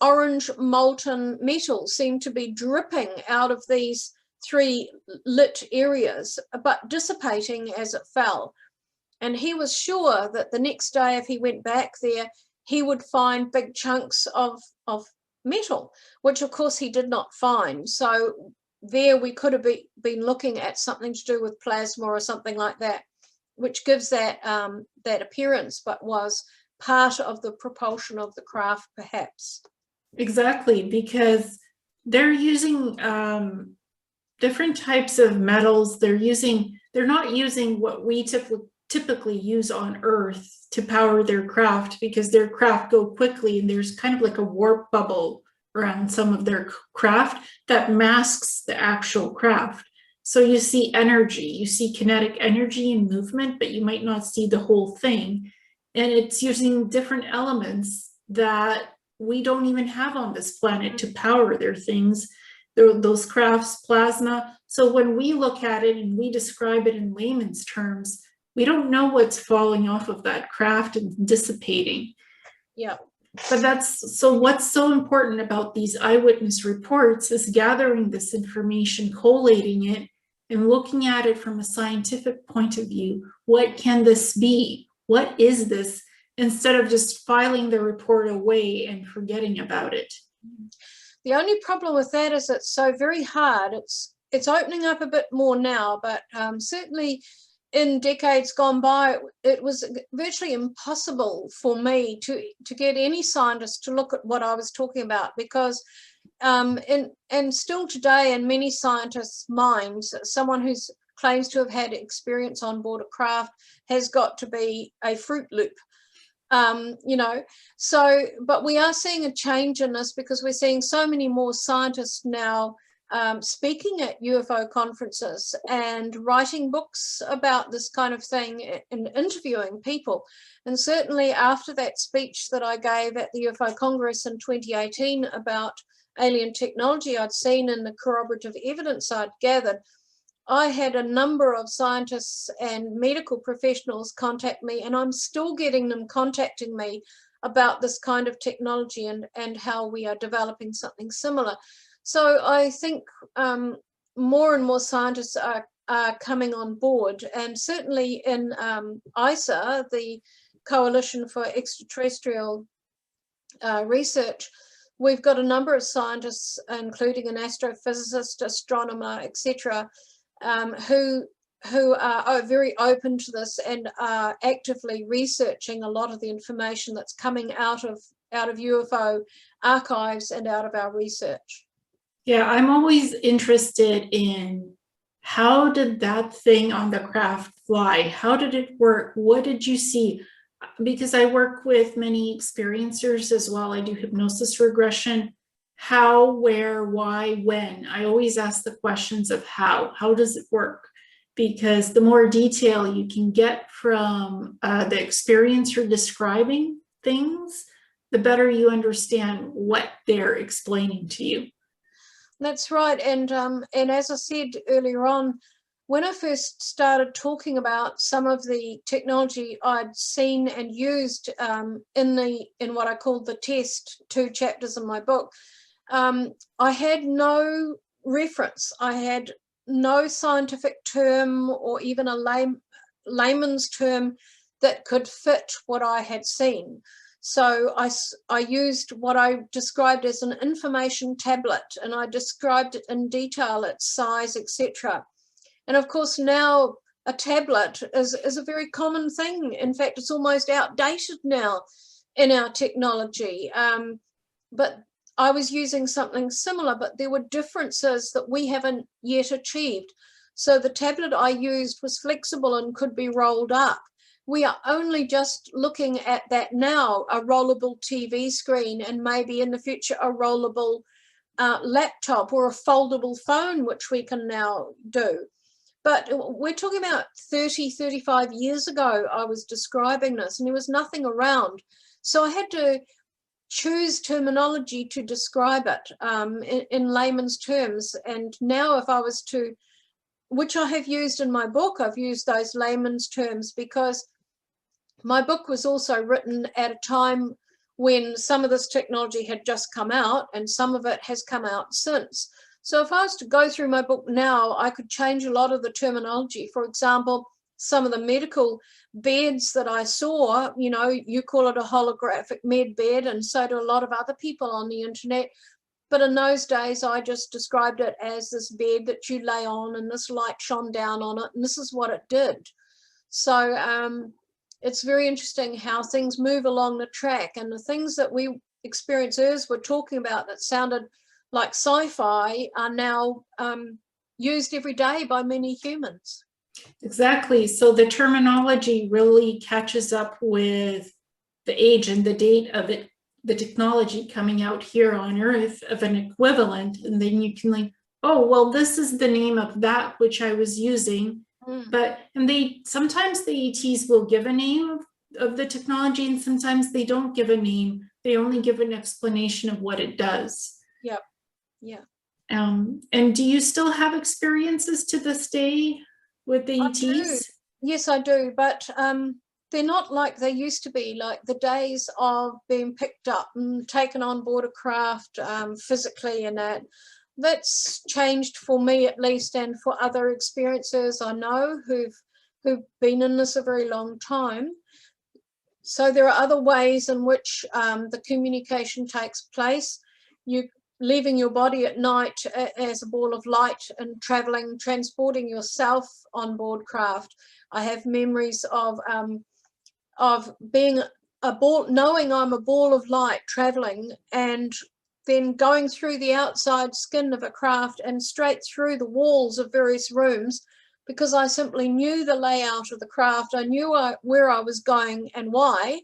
orange molten metal seemed to be dripping out of these three lit areas, but dissipating as it fell. And he was sure that the next day, if he went back there, he would find big chunks of metal, which of course he did not find. So there we could have been looking at something to do with plasma or something like that, which gives that that appearance, but was part of the propulsion of the craft, perhaps. Exactly, because they're using different types of metals. They're not using what we typically use on Earth to power their craft, because their craft go quickly, and there's kind of like a warp bubble around some of their craft that masks the actual craft. So you see energy, you see kinetic energy and movement, but you might not see the whole thing. And it's using different elements that we don't even have on this planet to power their things, those crafts, plasma. So when we look at it and we describe it in layman's terms, we don't know what's falling off of that craft and dissipating. Yeah. But what's so important about these eyewitness reports is gathering this information, collating it, and looking at it from a scientific point of view. What can this be? What is this? Instead of just filing the report away and forgetting about it. The only problem with that is it's so very hard. It's opening up a bit more now, but certainly in decades gone by, it was virtually impossible for me to get any scientist to look at what I was talking about, because and still today in many scientists' minds, someone who claims to have had experience on board a craft has got to be a Fruit Loop. You know, so, but we are seeing a change in this, because we're seeing so many more scientists now speaking at UFO conferences and writing books about this kind of thing and interviewing people. And certainly after that speech that I gave at the UFO Congress in 2018 about alien technology I'd seen in the corroborative evidence I'd gathered, I had a number of scientists and medical professionals contact me, and I'm still getting them contacting me about this kind of technology and how we are developing something similar. So I think more and more scientists are coming on board, and certainly in ICER, the Coalition for Extraterrestrial Research, we've got a number of scientists, including an astrophysicist, astronomer, etc., who are very open to this and are actively researching a lot of the information that's coming out of UFO archives and out of our research. Yeah, I'm always interested in, how did that thing on the craft fly? How did it work? What did you see? because I work with many experiencers as well. I do hypnosis regression. How, where, why, when. I always ask the questions of how. How does it work? Because the more detail you can get from the experiencer describing things, the better you understand what they're explaining to you. That's right. And as I said earlier on, when I first started talking about some of the technology I'd seen and used in what I called the test 2 chapters in my book, I had no reference. I had no scientific term or even a layman's term that could fit what I had seen. So I used what I described as an information tablet, and I described it in detail, its size, etc. And of course now a tablet is a very common thing. In fact, it's almost outdated now in our technology. But I was using something similar, but there were differences that we haven't yet achieved. So the tablet I used was flexible and could be rolled up. We are only just looking at that now, a rollable TV screen, and maybe in the future a rollable laptop or a foldable phone, which we can now do. But we're talking about 30, 35 years ago, I was describing this, and there was nothing around. So I had to choose terminology to describe it in layman's terms. And now if I was to, which I have used in my book, I've used those layman's terms because my book was also written at a time when some of this technology had just come out and some of it has come out since. So if I was to go through my book now, I could change a lot of the terminology. For example, some of the medical beds that I saw, you know, you call it a holographic med bed, and so do a lot of other people on the internet. But in those days, I just described it as this bed that you lay on and this light shone down on it, and this is what it did. So it's very interesting how things move along the track, and the things that we experiencers were talking about that sounded like sci-fi are now used every day by many humans. Exactly. So the terminology really catches up with the age and the date of it, the technology coming out here on Earth of an equivalent. And then you can like, oh, well, this is the name of that which I was using. But, and they, sometimes the ETs will give a name of the technology, and sometimes they don't give a name. They only give an explanation of what it does. Yep. Yeah. And do you still have experiences to this day with the ETs? Yes, I do. But they're not like they used to be, like the days of being picked up and taken on board a craft physically, and that's changed for me at least, and for other experiencers I know who've been in this a very long time. So there are other ways in which the communication takes place. You leaving your body at night as a ball of light and traveling, transporting yourself on board craft. I have memories of being a ball, knowing I'm a ball of light traveling, and then going through the outside skin of a craft and straight through the walls of various rooms, because I simply knew the layout of the craft. I knew where I was going and why.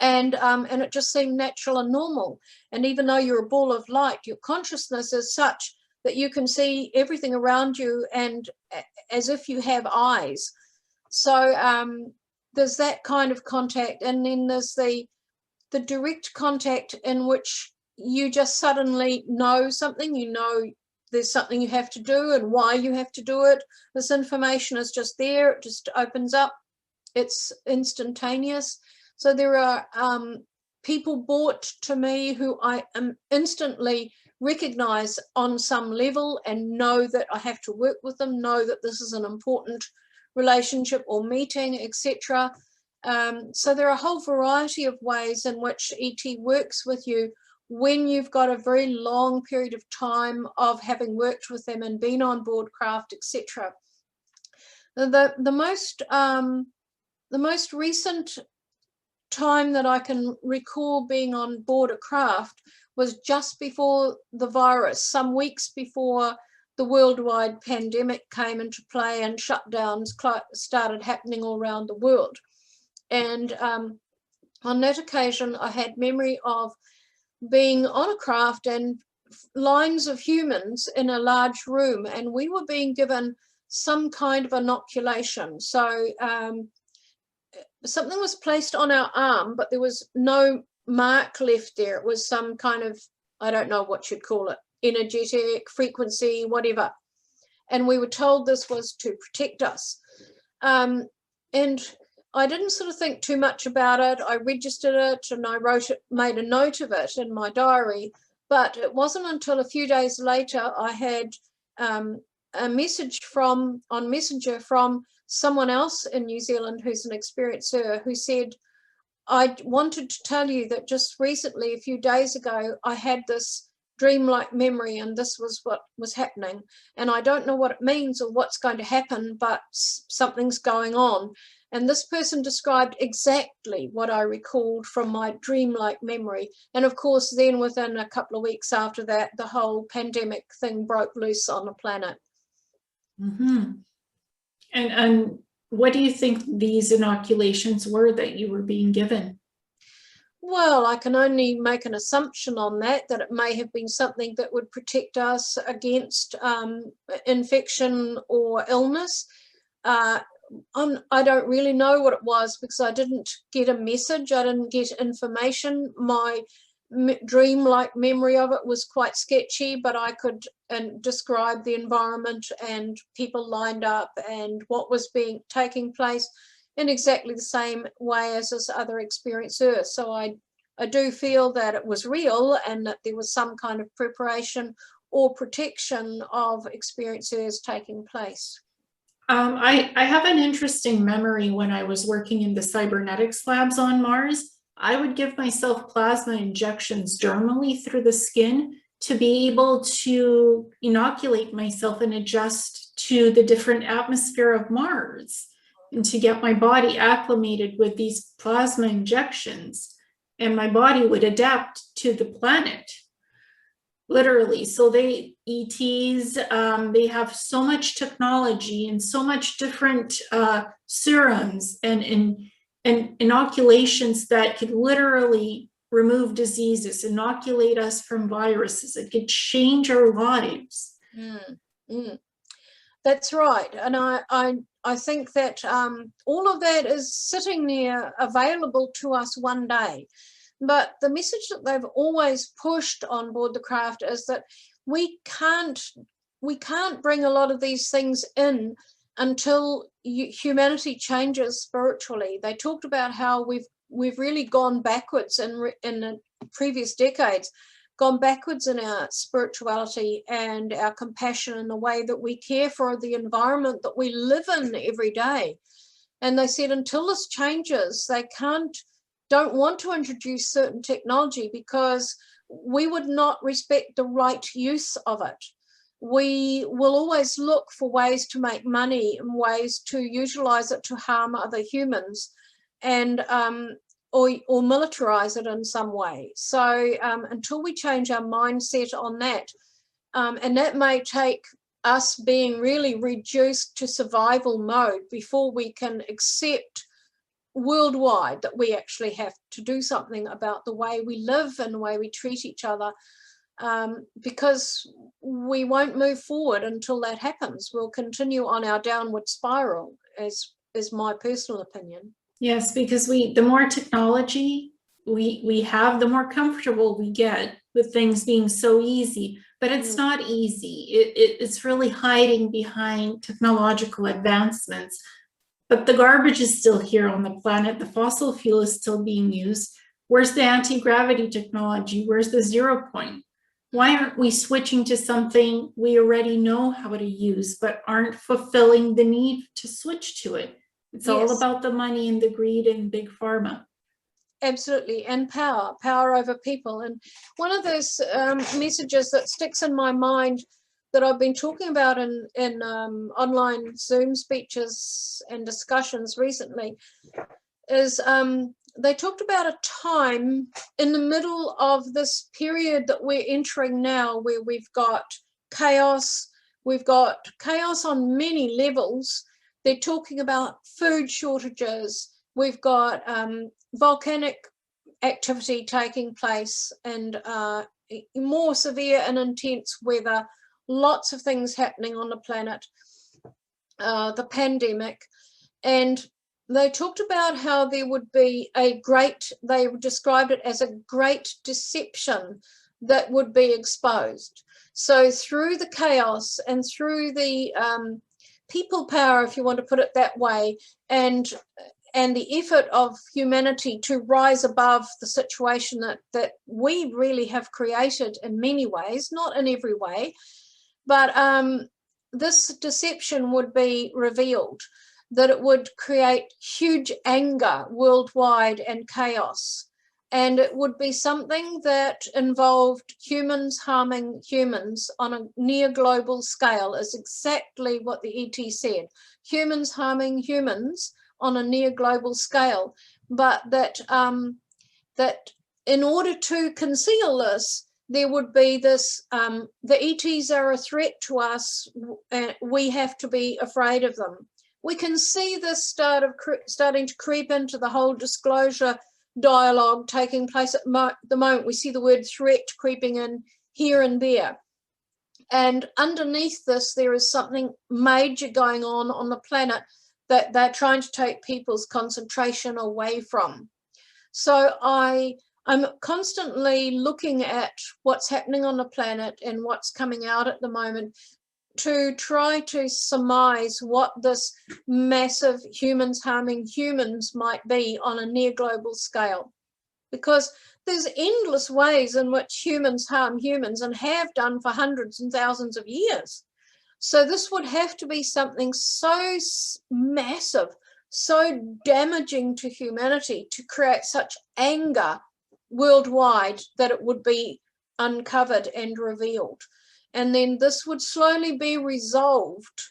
And it just seemed natural and normal. And even though you're a ball of light, your consciousness is such that you can see everything around you, and as if you have eyes. So there's that kind of contact. And then there's the direct contact in which you just suddenly know something, you know there's something you have to do and why you have to do it. This information is just there, it just opens up, it's instantaneous. So there are people brought to me who I instantly recognize on some level and know that I have to work with them, know that this is an important relationship or meeting, etc. So there are a whole variety of ways in which ET works with you when you've got a very long period of time of having worked with them and been on board craft, etc. The most recent time that I can recall being on board a craft was just before the virus, some weeks before the worldwide pandemic came into play and shutdowns started happening all around the world. And on that occasion, I had memory of being on a craft and lines of humans in a large room, and we were being given some kind of inoculation. So something was placed on our arm, but there was no mark left there. It was some kind of, I don't know what you'd call it, energetic frequency, whatever. And we were told this was to protect us. And I didn't sort of think too much about it. I registered it and I made a note of it in my diary. But it wasn't until a few days later I had a message on Messenger from someone else in New Zealand who's an experiencer, who said, I wanted to tell you that just recently, a few days ago, I had this dreamlike memory and this was what was happening. And I don't know what it means or what's going to happen, but something's going on. And this person described exactly what I recalled from my dreamlike memory. And of course, then within a couple of weeks after that, the whole pandemic thing broke loose on the planet. Mm-hmm. And what do you think these inoculations were that you were being given? Well, I can only make an assumption on that it may have been something that would protect us against infection or illness. I don't really know what it was because I didn't get a message. I didn't get information. My dream-like memory of it was quite sketchy, but I could describe the environment and people lined up and what was taking place in exactly the same way as this other experiencer. So I do feel that it was real and that there was some kind of preparation or protection of experiencers taking place. I have an interesting memory when I was working in the cybernetics labs on Mars. I would give myself plasma injections dermally through the skin to be able to inoculate myself and adjust to the different atmosphere of Mars and to get my body acclimated with these plasma injections. And my body would adapt to the planet, literally. So ETs, they have so much technology and so much different serums and inoculations that could literally remove diseases, inoculate us from viruses. It could change our lives. That's right. And I think that all of that is sitting there available to us one day. But the message that they've always pushed on board the craft is that we can't bring a lot of these things in until humanity changes spiritually. They talked about how we've really gone backwards in the previous decades, gone backwards in our spirituality and our compassion and the way that we care for the environment that we live in every day. And they said until this changes, they don't want to introduce certain technology because we would not respect the right use of it. We will always look for ways to make money and ways to utilize it to harm other humans and or militarize it in some way. So until we change our mindset on that, and that may take us being really reduced to survival mode before we can accept worldwide that we actually have to do something about the way we live and the way we treat each other, because we won't move forward until that happens. We'll continue on our downward spiral, is my personal opinion. Yes, because the more technology we have, the more comfortable we get with things being so easy. But it's not easy. It's really hiding behind technological advancements. But the garbage is still here on the planet. The fossil fuel is still being used. Where's the anti-gravity technology? Where's the 0 point? Why aren't we switching to something we already know how to use, but aren't fulfilling the need to switch to it? It's all about the money and the greed and big pharma. Absolutely, and power over people. And one of those messages that sticks in my mind that I've been talking about in online Zoom speeches and discussions recently is they talked about a time in the middle of this period that we're entering now, where we've got chaos on many levels. They're talking about food shortages. we've got volcanic activity taking place, and more severe and intense weather, lots of things happening on the planet, the pandemic. And they talked about how there would be they described it as a great deception that would be exposed. So through the chaos and through the people power, if you want to put it that way, and the effort of humanity to rise above the situation that we really have created in many ways, not in every way, but this deception would be revealed, that it would create huge anger worldwide and chaos. And it would be something that involved humans harming humans on a near global scale, is exactly what the ET said. Humans harming humans on a near global scale. But that in order to conceal this, there would be this, the ETs are a threat to us, and we have to be afraid of them. We can see this starting to creep into the whole disclosure dialogue taking place at the moment. We see the word threat creeping in here and there. And underneath this, there is something major going on the planet that they're trying to take people's concentration away from. So I'm constantly looking at what's happening on the planet and what's coming out at the moment to try to surmise what this massive humans harming humans might be on a near global scale. Because there's endless ways in which humans harm humans and have done for hundreds and thousands of years. So this would have to be something so massive, so damaging to humanity, to create such anger worldwide that it would be uncovered and revealed. And then this would slowly be resolved.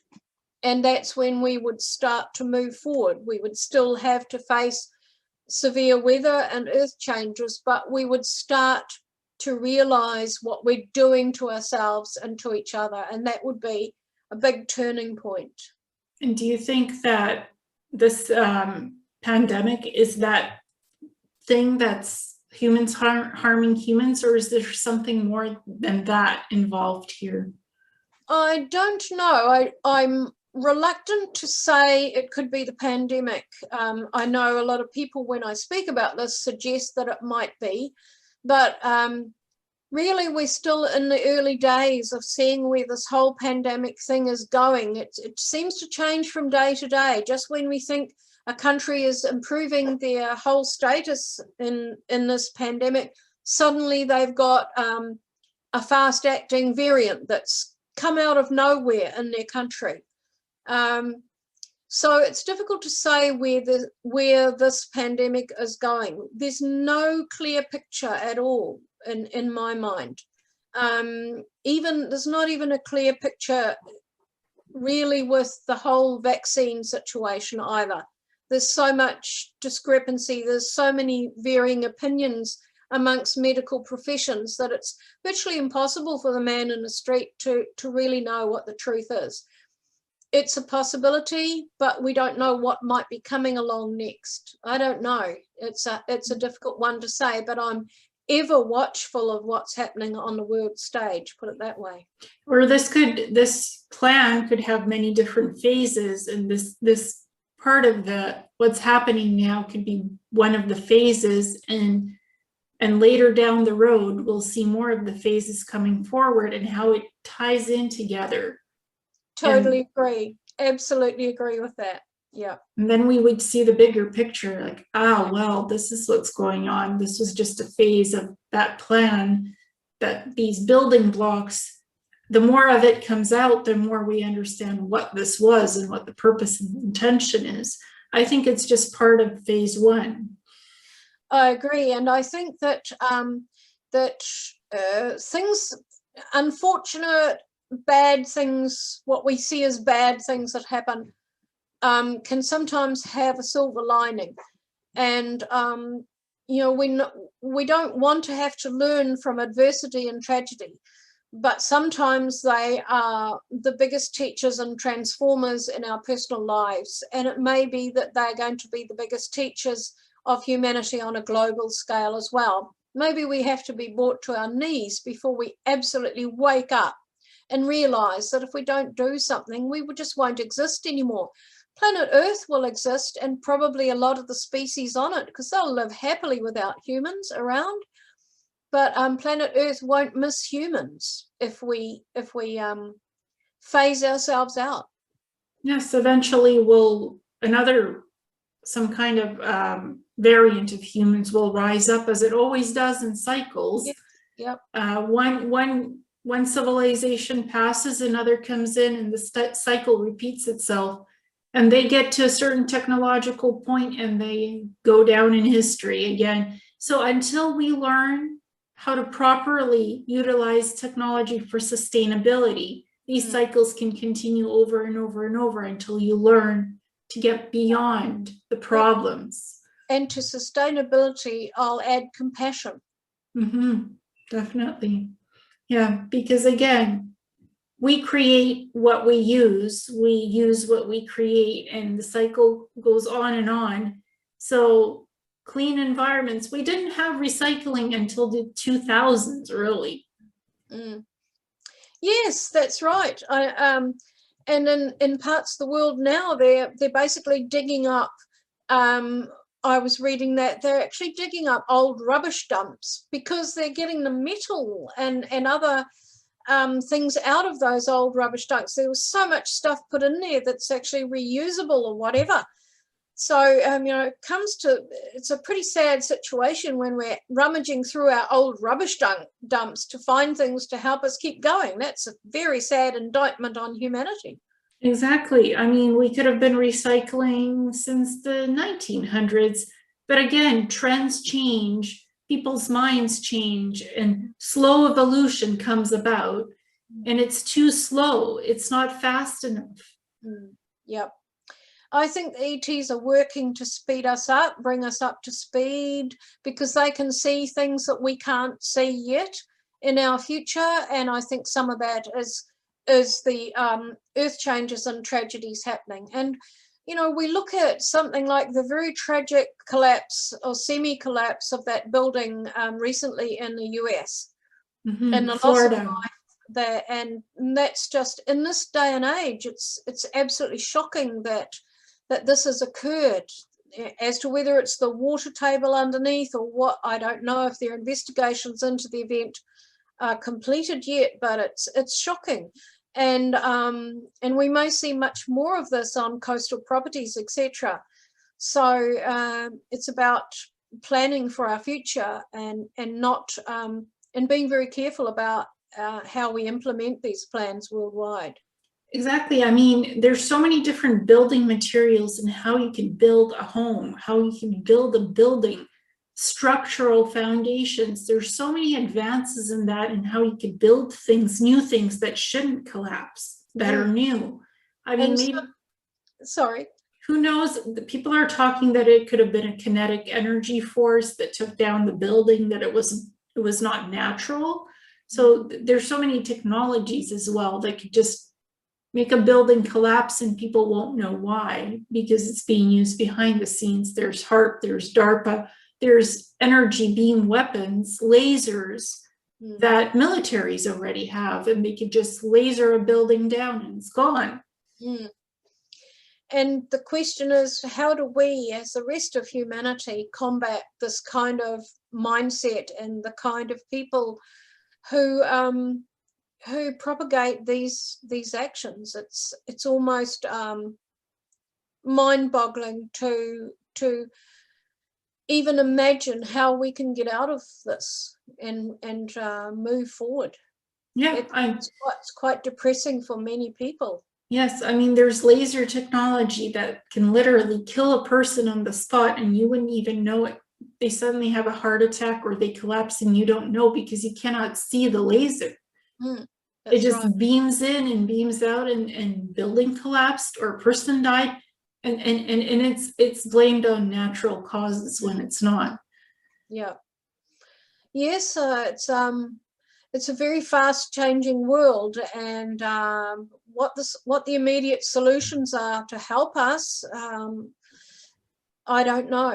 And that's when we would start to move forward. We would still have to face severe weather and earth changes, but we would start to realize what we're doing to ourselves and to each other. And that would be a big turning point. And do you think that this pandemic is that thing that's humans harming humans, or is there something more than that involved here? I don't know. I'm reluctant to say it could be the pandemic. I know a lot of people, when I speak about this, suggest that it might be, but really we're still in the early days of seeing where this whole pandemic thing is going. It seems to change from day to day. Just when we think a country is improving their whole status in this pandemic, suddenly they've got a fast-acting variant that's come out of nowhere in their country. So it's difficult to say where this pandemic is going. There's no clear picture at all in my mind. There's not even a clear picture really with the whole vaccine situation either. There's so much discrepancy. There's so many varying opinions amongst medical professions that it's virtually impossible for the man in the street to really know what the truth is. It's a possibility, but we don't know what might be coming along next. I don't know. It's a difficult one to say, but I'm ever watchful of what's happening on the world stage, put it that way. Or this plan could have many different phases, and this part of what's happening now could be one of the phases, and later down the road we'll see more of the phases coming forward and how it ties in together. Totally agree. Absolutely agree with that. Yeah. And then we would see the bigger picture, like, well, this is what's going on. This was just a phase of that plan, that these building blocks, the more of it comes out, the more we understand what this was and what the purpose and intention is. I think it's just part of phase one. I agree. And I think that things, unfortunate, bad things, what we see as bad things that happen, can sometimes have a silver lining. And we don't want to have to learn from adversity and tragedy, but sometimes they are the biggest teachers and transformers in our personal lives. And it may be that they're going to be the biggest teachers of humanity on a global scale as well. Maybe we have to be brought to our knees before we absolutely wake up and realize that if we don't do something, we just won't exist anymore. Planet Earth will exist, and probably a lot of the species on it, because they'll live happily without humans around. But planet Earth won't miss humans if we phase ourselves out. Yes, eventually some kind of variant of humans will rise up, as it always does in cycles. Yep. One civilization passes, another comes in, and the cycle repeats itself. And they get to a certain technological point and they go down in history again. So until we learn how to properly utilize technology for sustainability, these cycles can continue over and over and over until you learn to get beyond the problems. And to sustainability, I'll add compassion. Definitely. Yeah, because again, we create what we use what we create, and the cycle goes on and on. So clean environments, we didn't have recycling until the 2000s, really. Yes, that's right. And in parts of the world now, they're basically digging up, I was reading that they're actually digging up old rubbish dumps because they're getting the metal and other things out of those old rubbish dumps. There was so much stuff put in there that's actually reusable or whatever. So, it's a pretty sad situation when we're rummaging through our old rubbish dumps to find things to help us keep going. That's a very sad indictment on humanity. Exactly. I mean, we could have been recycling since the 1900s, but again, trends change, people's minds change, and slow evolution comes about, and it's too slow. It's not fast enough. Yep. I think the ETs are working to speed us up, bring us up to speed, because they can see things that we can't see yet in our future. And I think some of that is the earth changes and tragedies happening. And, we look at something like the very tragic collapse or semi-collapse of that building recently in the US. And the Florida. loss of life there. And that's just, in this day and age, it's absolutely shocking that this has occurred. As to whether it's the water table underneath or what, I don't know if their investigations into the event are completed yet, but it's shocking. And we may see much more of this on coastal properties, etc. So it's about planning for our future and not and being very careful about how we implement these plans worldwide. Exactly. I mean, there's so many different building materials and how you can build a home, how you can build a building, structural foundations. There's so many advances in that, and how you can build things, new things that shouldn't collapse, that are new. I mean, maybe, sorry. Who knows? The people are talking that it could have been a kinetic energy force that took down the building, that it was not natural. So there's so many technologies as well that could just make a building collapse and people won't know why, because it's being used behind the scenes. There's HARP, there's DARPA, there's energy beam weapons, lasers that militaries already have, and they could just laser a building down and it's gone. And the question is, how do we, as the rest of humanity, combat this kind of mindset and the kind of people who propagate these actions? It's almost mind-boggling to even imagine how we can get out of this and move forward. Yeah, it's quite depressing for many people. Yes, I mean, there's laser technology that can literally kill a person on the spot and you wouldn't even know it. They suddenly have a heart attack or they collapse and you don't know because you cannot see the laser. It just beams in and beams out, and building collapsed or a person died, and it's blamed on natural causes when it's not. Yeah. Yes, it's a very fast changing world, and what the immediate solutions are to help us, I don't know.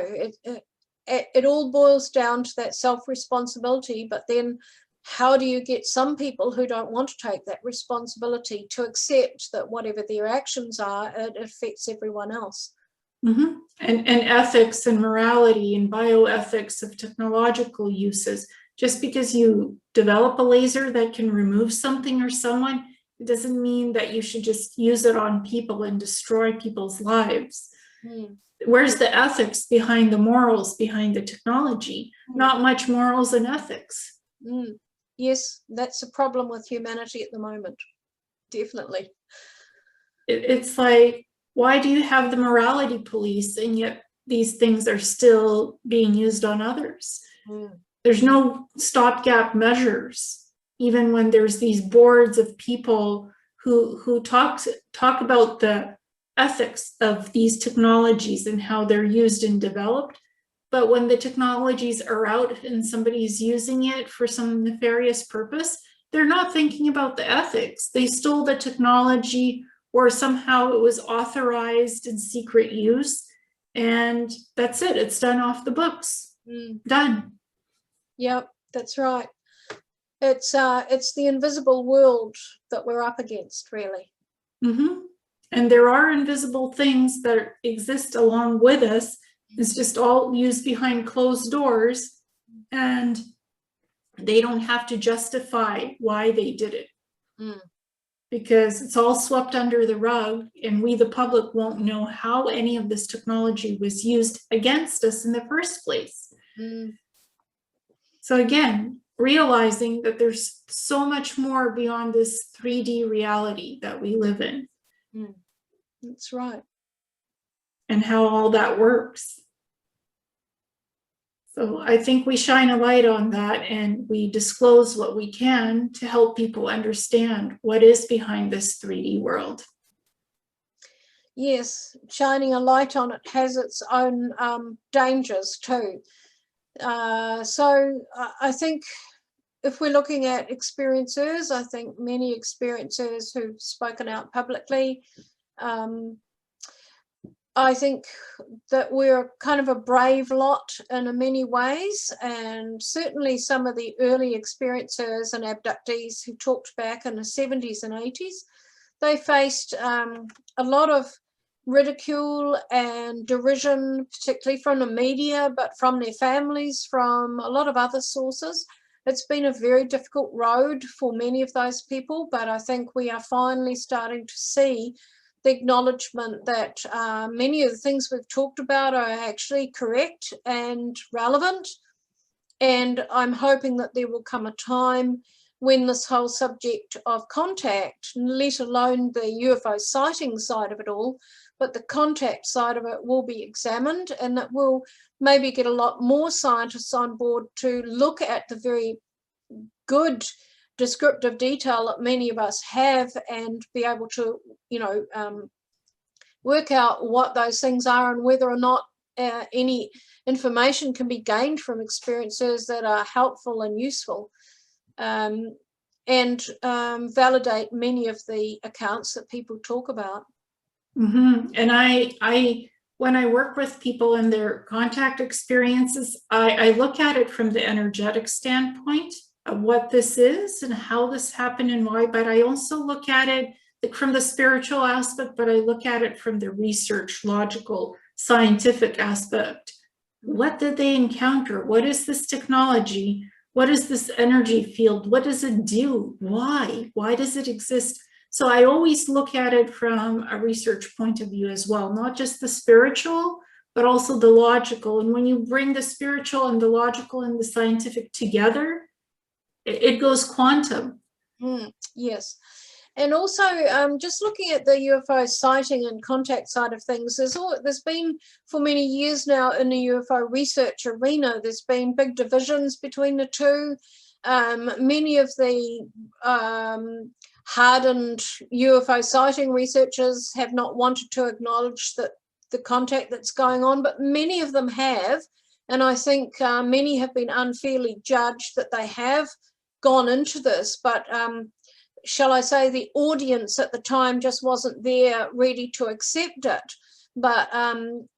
It all boils down to that self-responsibility, but then how do you get some people who don't want to take that responsibility to accept that whatever their actions are, it affects everyone else? Mm-hmm. And ethics and morality and bioethics of technological uses. Just because you develop a laser that can remove something or someone, it doesn't mean that you should just use it on people and destroy people's lives. Where's the ethics behind the morals behind the technology? Not much morals and ethics. Yes, that's a problem with humanity at the moment. Definitely. It's like, why do you have the morality police and yet these things are still being used on others? There's no stopgap measures, even when there's these boards of people who talk about the ethics of these technologies and how they're used and developed. But when the technologies are out and somebody's using it for some nefarious purpose, they're not thinking about the ethics. They stole the technology, or somehow it was authorized in secret use, and that's it. It's done off the books. Done. Yep, that's right. It's the invisible world that we're up against, really. And there are invisible things that exist along with us. It's just all used behind closed doors, and they don't have to justify why they did it. Because it's all swept under the rug, and we, the public, won't know how any of this technology was used against us in the first place. So again, realizing that there's so much more beyond this 3D reality that we live in. That's right. And how all that works. So I think we shine a light on that, and we disclose what we can to help people understand what is behind this 3D world. Yes, shining a light on it has its own dangers too. So I think if we're looking at experiencers, I think many experiencers who've spoken out publicly, I think that we're kind of a brave lot in many ways, and certainly some of the early experiencers and abductees who talked back in the 70s and 80s, they faced a lot of ridicule and derision, particularly from the media, but from their families, from a lot of other sources. It's been a very difficult road for many of those people, but I think we are finally starting to see the acknowledgement that many of the things we've talked about are actually correct and relevant. And I'm hoping that there will come a time when this whole subject of contact, let alone the UFO sighting side of it all, but the contact side of it will be examined, and that we'll maybe get a lot more scientists on board to look at the very good descriptive detail that many of us have, and be able to, work out what those things are and whether or not any information can be gained from experiences that are helpful and useful, and validate many of the accounts that people talk about. And I when I work with people and their contact experiences, I look at it from the energetic standpoint of what this is and how this happened and why, but I also look at it from the spiritual aspect, but I look at it from the research, logical, scientific aspect. What did they encounter? What is this technology? What is this energy field? What does it do? Why? Why does it exist? So I always look at it from a research point of view as well, not just the spiritual, but also the logical. And when you bring the spiritual and the logical and the scientific together, it goes quantum. Yes. And also, just looking at the UFO sighting and contact side of things, there's been for many years now in the UFO research arena, there's been big divisions between the two. Many of the hardened UFO sighting researchers have not wanted to acknowledge that the contact that's going on, but many of them have. And I think many have been unfairly judged that they have gone into this, but shall I say the audience at the time just wasn't there ready to accept it. But,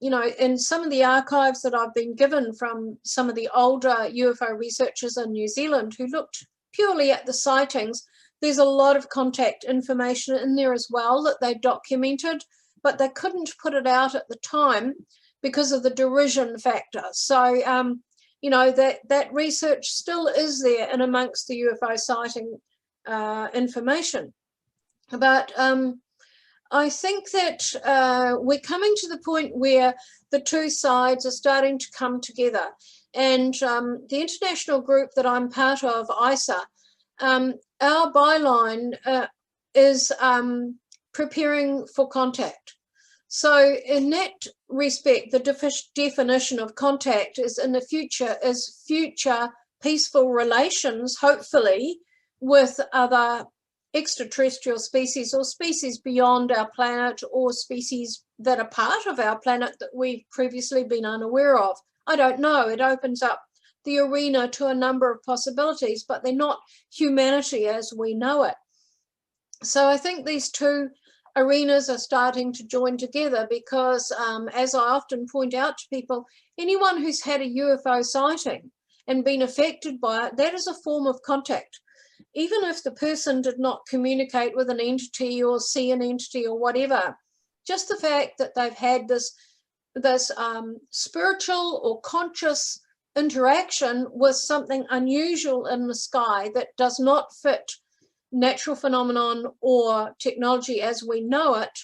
you know, in some of the archives that I've been given from some of the older UFO researchers in New Zealand who looked purely at the sightings, there's a lot of contact information in there as well that they documented, but they couldn't put it out at the time because of the derision factor. So, you know, that research still is there in amongst the UFO sighting information. But I think that we're coming to the point where the two sides are starting to come together. And the international group that I'm part of, ICER, our byline is preparing for contact. So in that respect, the definition of contact is in the future is future peaceful relations, hopefully, with other extraterrestrial species or species beyond our planet or species that are part of our planet that we've previously been unaware of. I don't know. It opens up the arena to a number of possibilities, but they're not humanity as we know it. So I think these two arenas are starting to join together because, as I often point out to people, anyone who's had a UFO sighting and been affected by it, that is a form of contact. Even if the person did not communicate with an entity or see an entity or whatever, just the fact that they've had this spiritual or conscious interaction with something unusual in the sky that does not fit natural phenomenon or technology as we know it,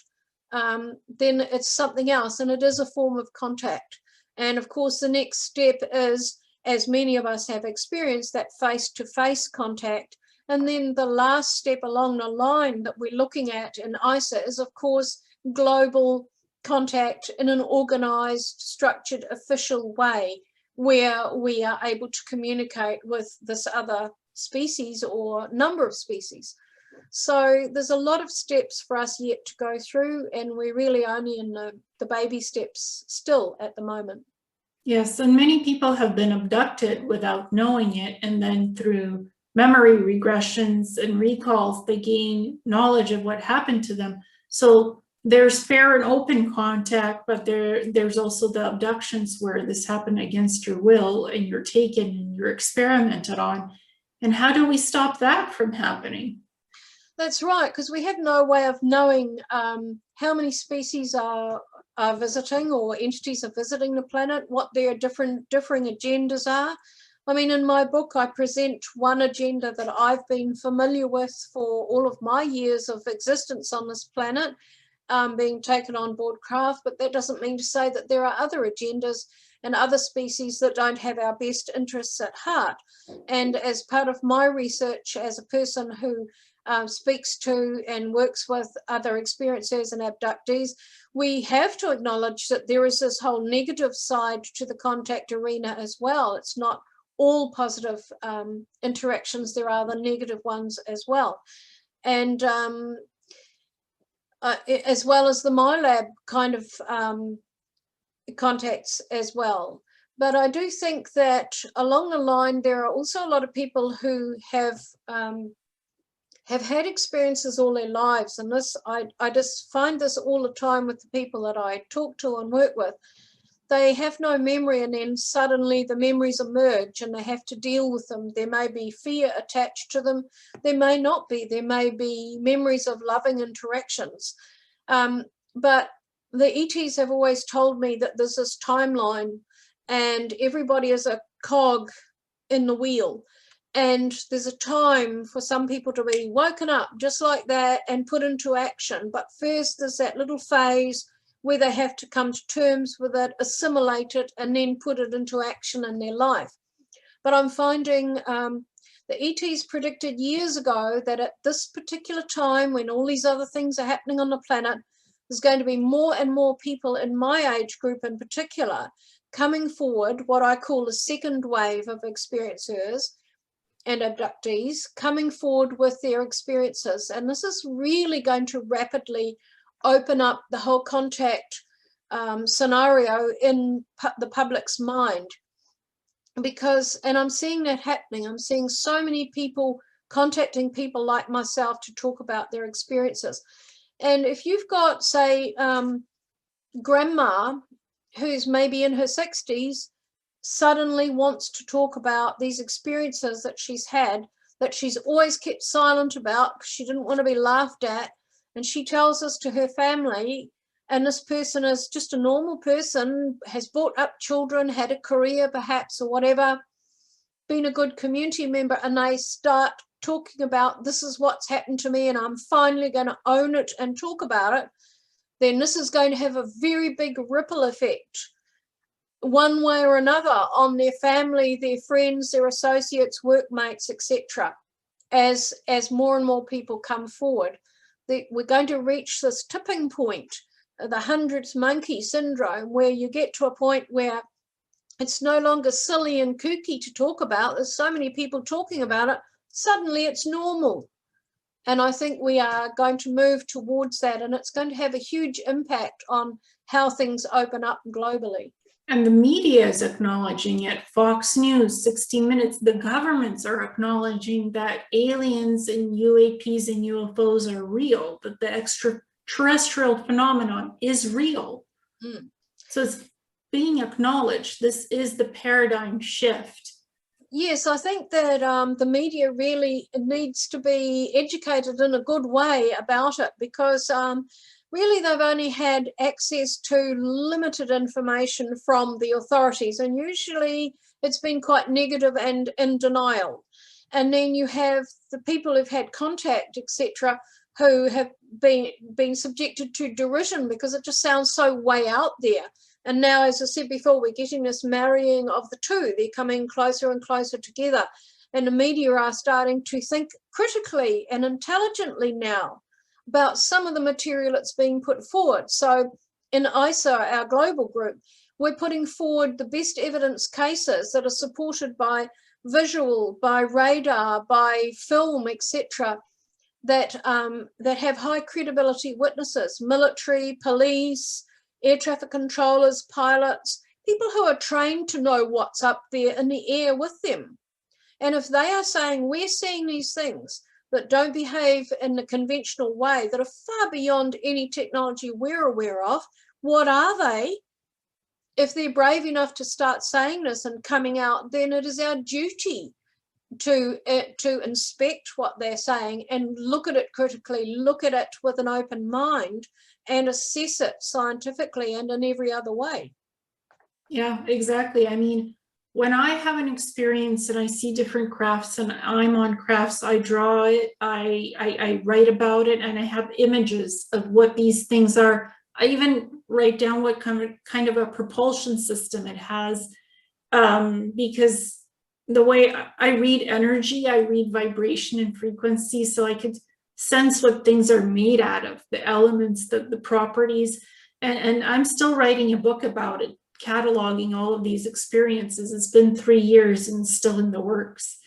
then it's something else, and it is a form of contact. And of course, the next step is, as many of us have experienced, that face-to-face contact. And then the last step along the line that we're looking at in ICER is, of course, global contact in an organized, structured, official way where we are able to communicate with this other species or number of species. So there's a lot of steps for us yet to go through, and we're really only in the baby steps still at the moment. Yes, and many people have been abducted without knowing it, and then through memory regressions and recalls, they gain knowledge of what happened to them. So there's fair and open contact, but there's also the abductions where this happened against your will and you're taken and you're experimented on. And how do we stop that from happening? That's right, because we have no way of knowing how many species are visiting or entities are visiting the planet, what their differing agendas are. I mean, in my book, I present one agenda that I've been familiar with for all of my years of existence on this planet, being taken on board craft, but that doesn't mean to say that there are other agendas and other species that don't have our best interests at heart. And as part of my research as a person who speaks to and works with other experiencers and abductees, we have to acknowledge that there is this whole negative side to the contact arena as well. It's not all positive interactions, there are the negative ones as well. And as well as the MyLab kind of contacts as well. But I do think that along the line, there are also a lot of people who have had experiences all their lives. And this, I just find this all the time with the people that I talk to and work with. They have no memory, and then suddenly the memories emerge and they have to deal with them. There may be fear attached to them. There may not be. There may be memories of loving interactions. But the ETs have always told me that there's this timeline and everybody is a cog in the wheel. And there's a time for some people to be woken up just like that and put into action. But first there's that little phase where they have to come to terms with it, assimilate it, and then put it into action in their life. But I'm finding the ETs predicted years ago that at this particular time, when all these other things are happening on the planet, there's going to be more and more people in my age group in particular coming forward, what I call a second wave of experiencers and abductees coming forward with their experiences. And this is really going to rapidly open up the whole contact scenario in the public's mind. because, and I'm seeing that happening. I'm seeing so many people contacting people like myself to talk about their experiences. And if you've got, say, grandma who's maybe in her 60s, suddenly wants to talk about these experiences that she's had, that she's always kept silent about because she didn't want to be laughed at, and she tells us to her family, and this person is just a normal person, has brought up children, had a career perhaps or whatever, been a good community member, and they start talking about, this is what's happened to me and I'm finally going to own it and talk about it, then this is going to have a very big ripple effect one way or another on their family, their friends, their associates, workmates, etc. As more and more people come forward, we're going to reach this tipping point, the 100th monkey syndrome, where you get to a point where it's no longer silly and kooky to talk about. There's so many people talking about it, suddenly it's normal. And I think we are going to move towards that, and it's going to have a huge impact on how things open up globally. And the media is acknowledging it. Fox News, 60 Minutes, the governments are acknowledging that aliens and UAPs and UFOs are real, that the extraterrestrial phenomenon is real. So it's being acknowledged. This is the paradigm shift. Yes, I think that the media really needs to be educated in a good way about it, because really they've only had access to limited information from the authorities, and usually it's been quite negative and in denial. And then you have the people who've had contact, etc., who have been subjected to derision because it just sounds so way out there. And now, as I said before, we're getting this marrying of the two. They're coming closer and closer together. And the media are starting to think critically and intelligently now about some of the material that's being put forward. So in ICER, our global group, we're putting forward the best evidence cases that are supported by visual, by radar, by film, etc., that have high credibility witnesses, military, police, air traffic controllers, pilots, people who are trained to know what's up there in the air with them. And if they are saying, we're seeing these things that don't behave in the conventional way, that are far beyond any technology we're aware of, what are they? If they're brave enough to start saying this and coming out, then it is our duty to inspect what they're saying and look at it critically, look at it with an open mind, and assess it scientifically and in every other way. Yeah, exactly. I mean, when I have an experience and I see different crafts and I'm on crafts, I draw it, I write about it, and I have images of what these things are. I even write down what kind of a propulsion system it has, because the way I read energy, I read vibration and frequency, so I could sense what things are made out of, the elements, the properties. And I'm still writing a book about it, cataloging all of these experiences. It's been 3 years and still in the works.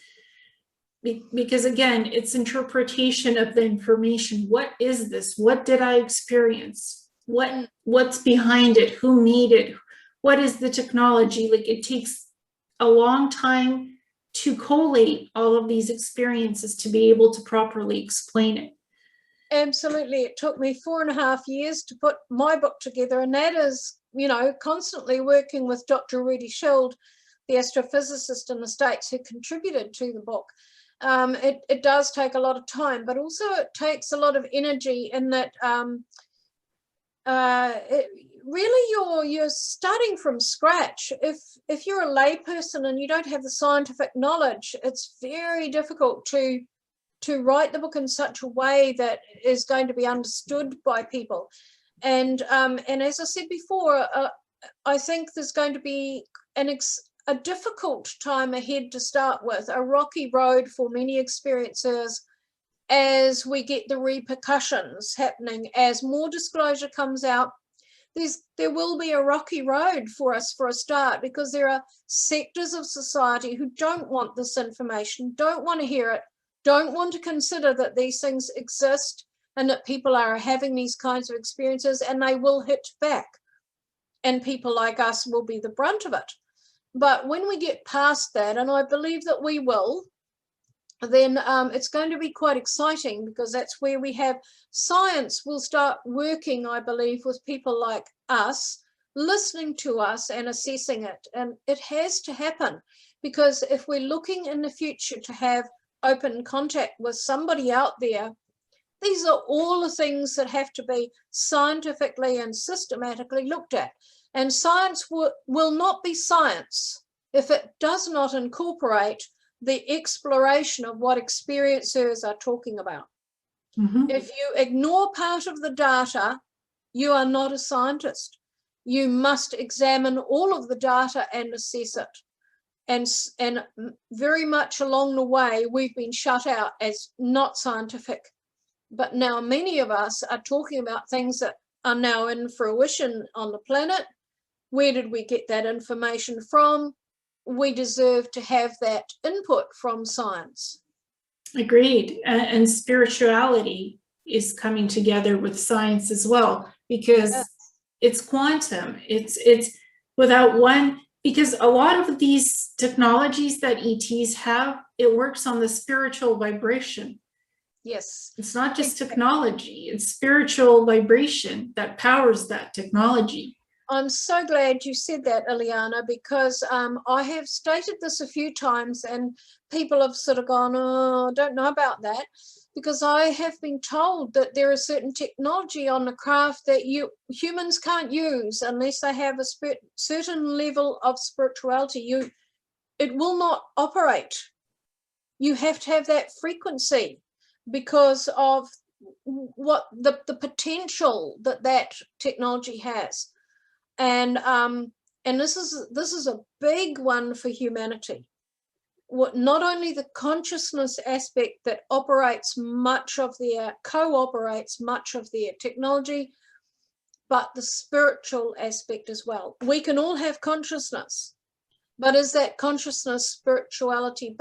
Because again, it's interpretation of the information. What is this? What did I experience? What's behind it? Who made it? What is the technology? Like, it takes a long time to collate all of these experiences to be able to properly explain it. Absolutely. It took me 4.5 years to put my book together, and that is, you know, constantly working with Dr. Rudy Schild, the astrophysicist in the States who contributed to the book. It does take a lot of time, but also it takes a lot of energy in that really you're starting from scratch. If you're a layperson and you don't have the scientific knowledge, it's very difficult to write the book in such a way that is going to be understood by people. And as I said before, I think there's going to be a difficult time ahead to start with, a rocky road for many experiencers as we get the repercussions happening. As more disclosure comes out, there will be a rocky road for us for a start, because there are sectors of society who don't want this information, don't want to hear it, don't want to consider that these things exist and that people are having these kinds of experiences, and they will hit back. And people like us will be the brunt of it. But when we get past that, and I believe that we will, then it's going to be quite exciting, because that's where we have science will start working, I believe, with people like us, listening to us and assessing it. And it has to happen, because if we're looking in the future to have open contact with somebody out there, these are all the things that have to be scientifically and systematically looked at. And science will not be science if it does not incorporate the exploration of what experiencers are talking about. Mhm. If you ignore part of the data, you are not a scientist. You must examine all of the data and assess it. And very much along the way, we've been shut out as not scientific. But now many of us are talking about things that are now in fruition on the planet. Where did we get that information from? We deserve to have that input from science. Agreed. And spirituality is coming together with science as well, because it's quantum. It's without one, because a lot of these technologies that ETs have, it works on the spiritual vibration. Yes. It's not just technology, it's spiritual vibration that powers that technology. I'm so glad you said that, Ileana, because I have stated this a few times and people have sort of gone, oh, I don't know about that, because I have been told that there is certain technology on the craft that humans can't use unless they have a certain level of spirituality. It will not operate. You have to have that frequency because of what the potential that technology has. And this is a big one for humanity. Not only the consciousness aspect that operates much of their, cooperates much of their technology, but the spiritual aspect as well. We can all have consciousness, but is that consciousness spiritually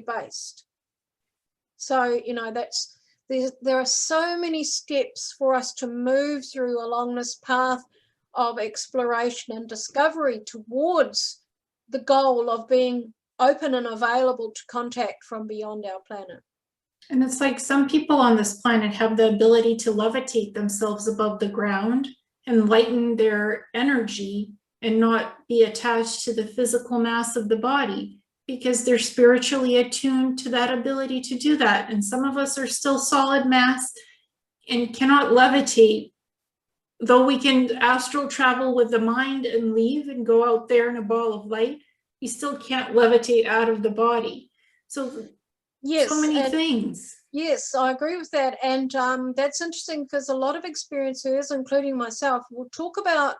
based? So, you know, there are so many steps for us to move through along this path of exploration and discovery towards the goal of being open and available to contact from beyond our planet. And it's like some people on this planet have the ability to levitate themselves above the ground and lighten their energy and not be attached to the physical mass of the body, because they're spiritually attuned to that ability to do that. And some of us are still solid mass and cannot levitate. Though we can astral travel with the mind and leave and go out there in a ball of light, we still can't levitate out of the body. So, yes, so many things. Yes, I agree with that. And that's interesting, because a lot of experiencers, including myself, will talk about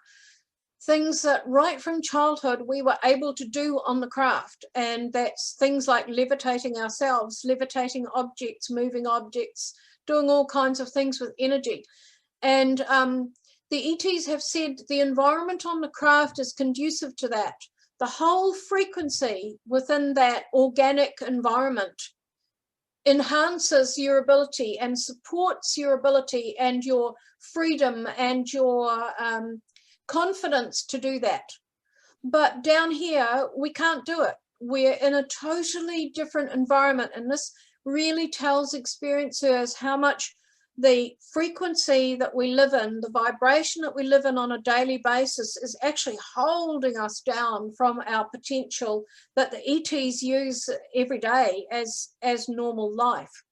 things that right from childhood we were able to do on the craft. And that's things like levitating ourselves, levitating objects, moving objects, doing all kinds of things with energy. And the ETs have said the environment on the craft is conducive to that. The whole frequency within that organic environment enhances your ability and supports your ability and your freedom and your confidence to do that. But down here, we can't do it. We're in a totally different environment, and this really tells experiencers how much the frequency that we live in, the vibration that we live in on a daily basis, is actually holding us down from our potential that the ETs use every day as normal life.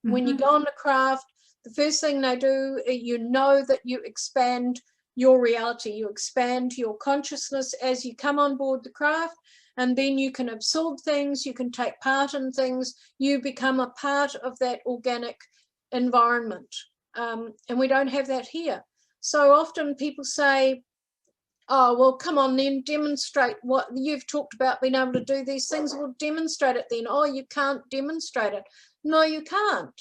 Mm-hmm. When you go on the craft, the first thing they do, you know that you expand your reality, you expand your consciousness as you come on board the craft, and then you can absorb things, you can take part in things, you become a part of that organic environment. And we don't have that here. So often people say, oh, well, come on then, demonstrate what you've talked about, being able to do these things. Well, demonstrate it then. Oh, you can't demonstrate it. No, you can't,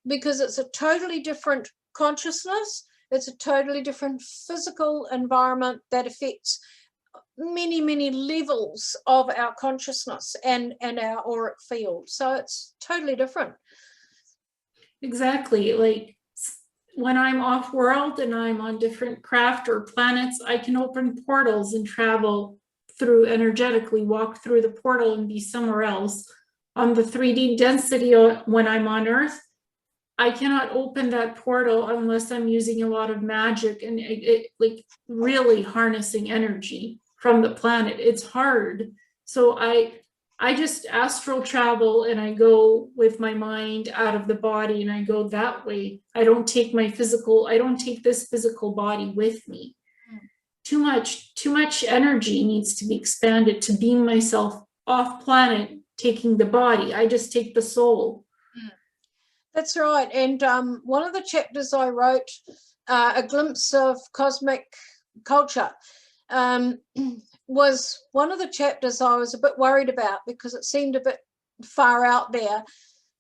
because it's a totally different consciousness. It's a totally different physical environment that affects many, many levels of our consciousness and our auric field. So it's totally different. Exactly. Like when I'm off world and I'm on different craft or planets, I can open portals and travel through energetically, walk through the portal and be somewhere else. On the 3D density when I'm on Earth, I cannot open that portal unless I'm using a lot of magic and like really harnessing energy from the planet. It's hard. So I just astral travel and I go with my mind out of the body and I go that way. I don't take this physical body with me. Too much energy needs to be expanded to beam myself off planet, taking the body. I just take the soul. That's right. And one of the chapters I wrote, A Glimpse of Cosmic Culture, was one of the chapters I was a bit worried about because it seemed a bit far out there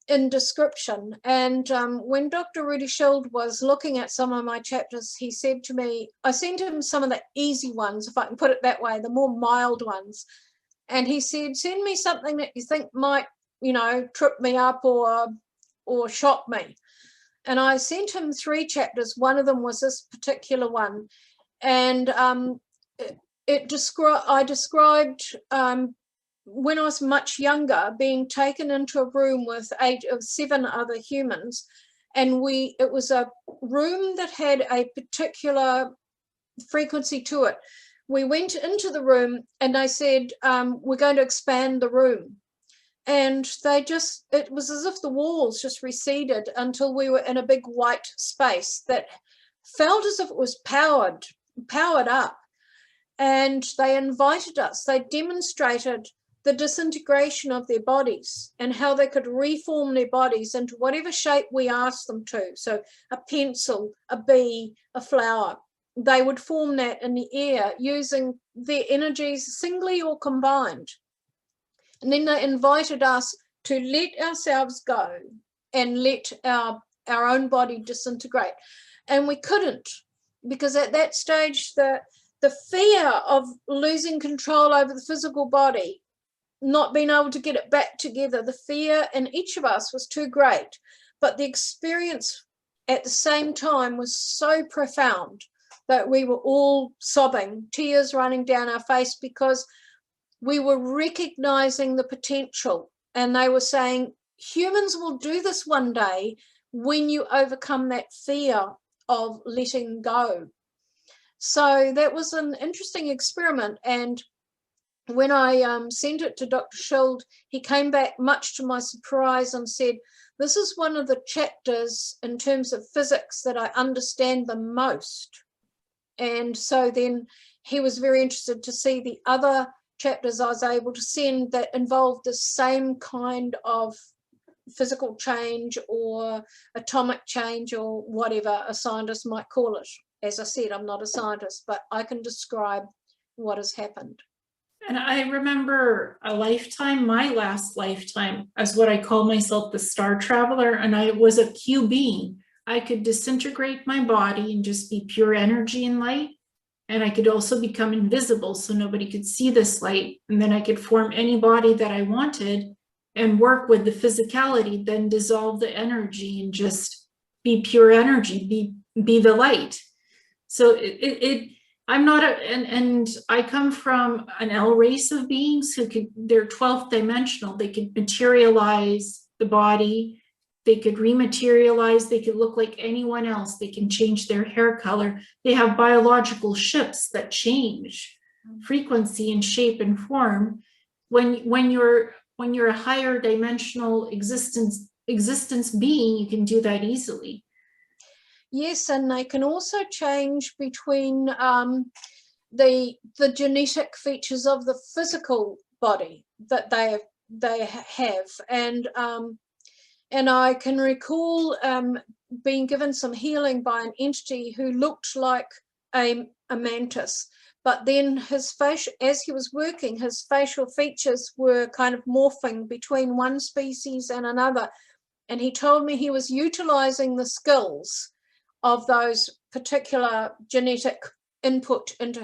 in description. And when Dr. Rudy Schild was looking at some of my chapters, he said to me, I sent him some of the easy ones, if I can put it that way, the more mild ones. And he said, send me something that you think might, trip me up or shock me. And I sent him 3 chapters. One of them was this particular one. And I described when I was much younger, being taken into a room with 7 other humans, and it was a room that had a particular frequency to it. We went into the room and they said, we're going to expand the room. And it was as if the walls just receded until we were in a big white space that felt as if it was powered up. And they invited us, they demonstrated the disintegration of their bodies and how they could reform their bodies into whatever shape we asked them to. So a pencil, a bee, a flower, they would form that in the air using their energies singly or combined. And then they invited us to let ourselves go and let our own body disintegrate. And we couldn't, because at that stage, the fear of losing control over the physical body, not being able to get it back together, the fear in each of us was too great. But the experience at the same time was so profound that we were all sobbing, tears running down our face, because we were recognizing the potential. And they were saying, humans will do this one day when you overcome that fear of letting go. So that was an interesting experiment. And when I sent it to Dr. Schild, he came back much to my surprise and said, this is one of the chapters in terms of physics that I understand the most. And so then he was very interested to see the other chapters I was able to send that involved the same kind of physical change or atomic change or whatever a scientist might call it. As I said, I'm not a scientist, but I can describe what has happened. And I remember my last lifetime, as what I call myself, the star traveler, and I was a Q being. I could disintegrate my body and just be pure energy and light. And I could also become invisible so nobody could see this light. And then I could form any body that I wanted and work with the physicality, then dissolve the energy and just be pure energy, be the light. So I'm not and I come from an L race of beings they're 12th dimensional. They could materialize the body. They could rematerialize. They could look like anyone else. They can change their hair color. They have biological ships that change frequency and shape and form. When you're a higher dimensional existence being, you can do that easily. Yes, and they can also change between the genetic features of the physical body that they have, and I can recall being given some healing by an entity who looked like a mantis, but then his face, as he was working, his facial features were kind of morphing between one species and another, and he told me he was utilizing the skills of those particular genetic input into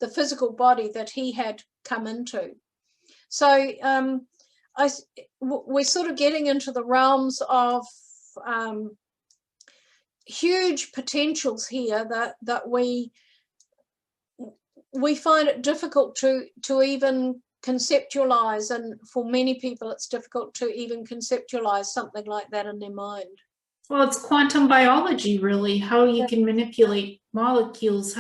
the physical body that he had come into. So we're sort of getting into the realms of huge potentials here that we we find it difficult to even conceptualize, and for many people it's difficult to even conceptualize something like that in their mind. Well, it's quantum biology, really, how you can manipulate molecules,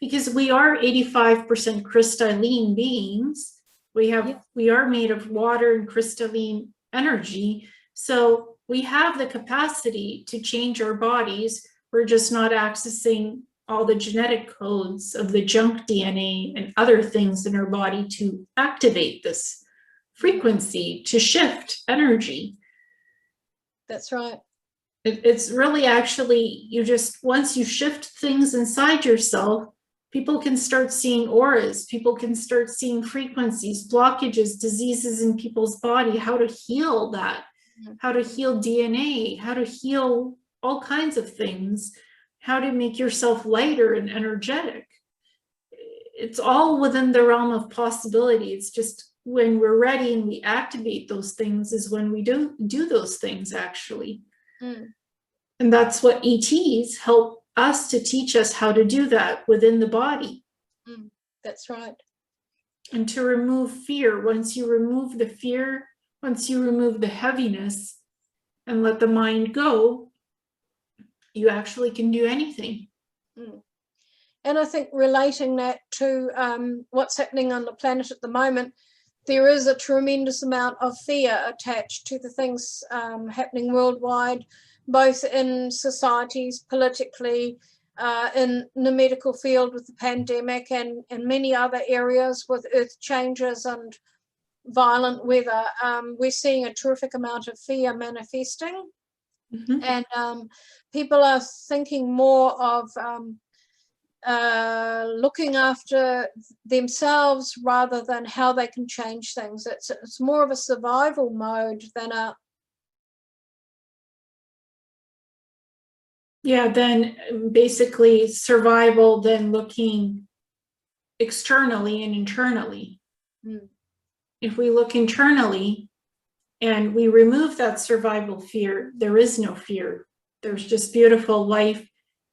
because we are 85% crystalline beings. We are made of water and crystalline energy. So we have the capacity to change our bodies. We're just not accessing all the genetic codes of the junk DNA and other things in our body to activate this frequency, to shift energy. That's right. It's really actually, once you shift things inside yourself, people can start seeing auras, people can start seeing frequencies, blockages, diseases in people's body, how to heal that, how to heal DNA, how to heal all kinds of things, how to make yourself lighter and energetic. It's all within the realm of possibility. It's just when we're ready and we activate those things is when we do those things, actually. And that's what ETs help us to teach us how to do that within the body. That's right. And to remove fear. Once you remove the fear, once you remove the heaviness and let the mind go, you actually can do anything. And I think relating that to what's happening on the planet at the moment, there is a tremendous amount of fear attached to the things happening worldwide, both in societies, politically, in the medical field with the pandemic, and many other areas with earth changes and violent weather. We're seeing a terrific amount of fear manifesting. And people are thinking more of looking after themselves rather than how they can change things. It's more of a survival mode than a then basically survival, then looking externally and internally. If we look internally and we remove that survival fear, there is no fear. There's just beautiful life.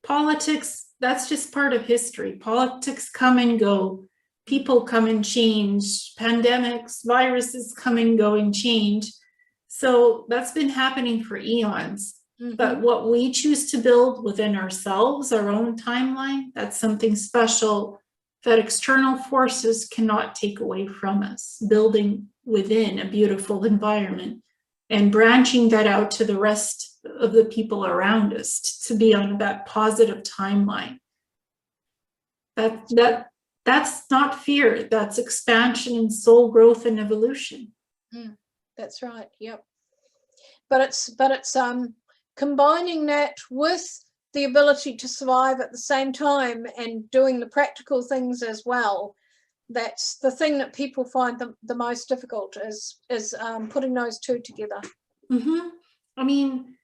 Politics, that's just part of history. Politics come and go. People come and change. Pandemics, viruses come and go and change. So that's been happening for eons. But what we choose to build within ourselves, our own timeline, that's something special that external forces cannot take away from us. Building within a beautiful environment and branching that out to the rest of the people around us to be on that positive timeline. That's not fear, that's expansion and soul growth and evolution. That's right. Yep. But it's combining that with the ability to survive at the same time and doing the practical things as well. That's the thing that people find the most difficult is putting those two together. I mean,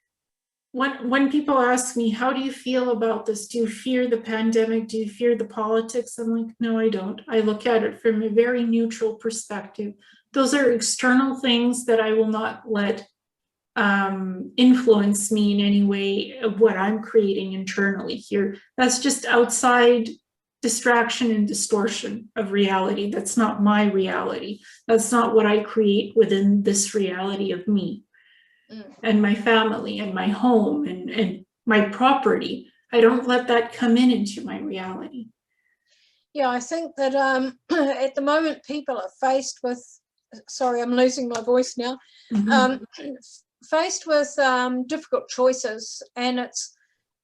when people ask me, how do you feel about this? Do you fear the pandemic? Do you fear the politics? I'm like, no, I don't. I look at it from a very neutral perspective. Those are external things that I will not let influence me in any way of what I'm creating internally here. That's just outside distraction and distortion of reality. That's not my reality. That's not what I create within this reality of me and my family and my home and my property. I don't let that come into my reality. Yeah, I think that at the moment people are faced with, sorry, I'm losing my voice now, faced with difficult choices, and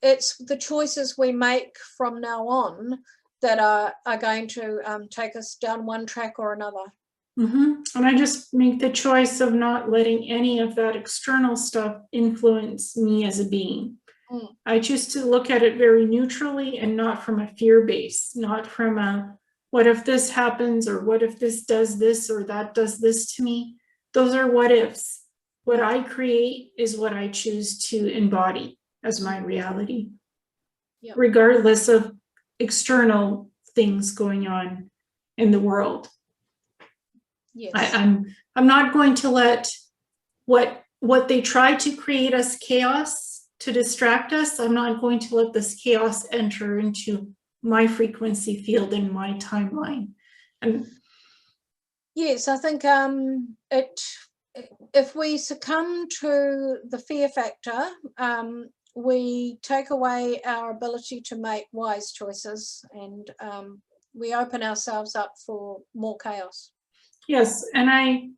it's the choices we make from now on that are going to take us down one track or another. And I just make the choice of not letting any of that external stuff influence me as a being. I choose to look at it very neutrally and not from a fear base, not from a what if this happens or what if this does this or that does this to me. Those are what ifs. What I create is what I choose to embody as my reality, regardless of external things going on in the world. Yes. I'm not going to let what they try to create us chaos to distract us. I'm not going to let this chaos enter into my frequency field and my timeline. And yes, I think if we succumb to the fear factor, we take away our ability to make wise choices, and we open ourselves up for more chaos. yes, and I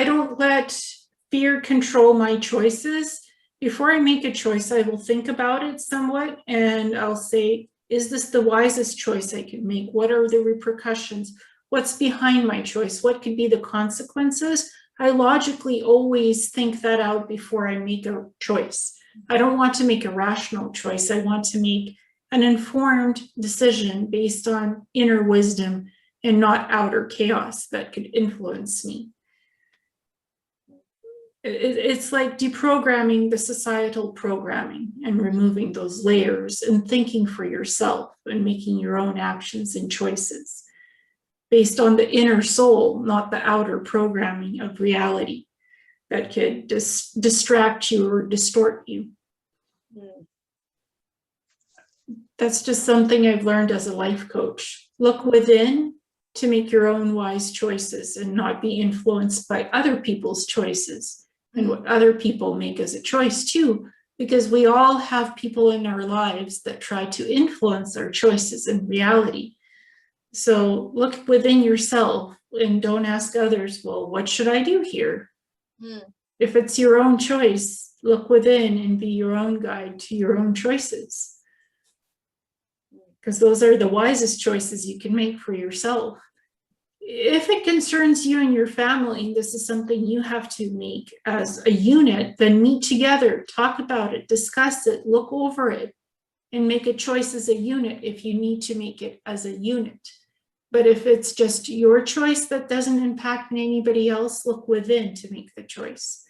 don't let fear control my choices. Before I make a choice, I will think about it somewhat, and I'll say, is this the wisest choice I can make? What are the repercussions? What's behind my choice? What could be the consequences? I logically always think that out before I make a choice. I don't want to make a rational choice. I want to make an informed decision based on inner wisdom and not outer chaos that could influence me. It's like deprogramming the societal programming and removing those layers and thinking for yourself and making your own actions and choices based on the inner soul, not the outer programming of reality that could distract you or distort you. Mm. That's just something I've learned as a life coach. Look within to make your own wise choices and not be influenced by other people's choices and what other people make as a choice too, because we all have people in our lives that try to influence our choices in reality. So look within yourself and don't ask others, well, what should I do here? Mm. If it's your own choice, look within and be your own guide to your own choices. Because those are the wisest choices you can make for yourself. If it concerns you and your family, this is something you have to make as a unit, then meet together, talk about it, discuss it, look over it, and make a choice as a unit if you need to make it as a unit. But if it's just your choice that doesn't impact anybody else, look within to make the choice.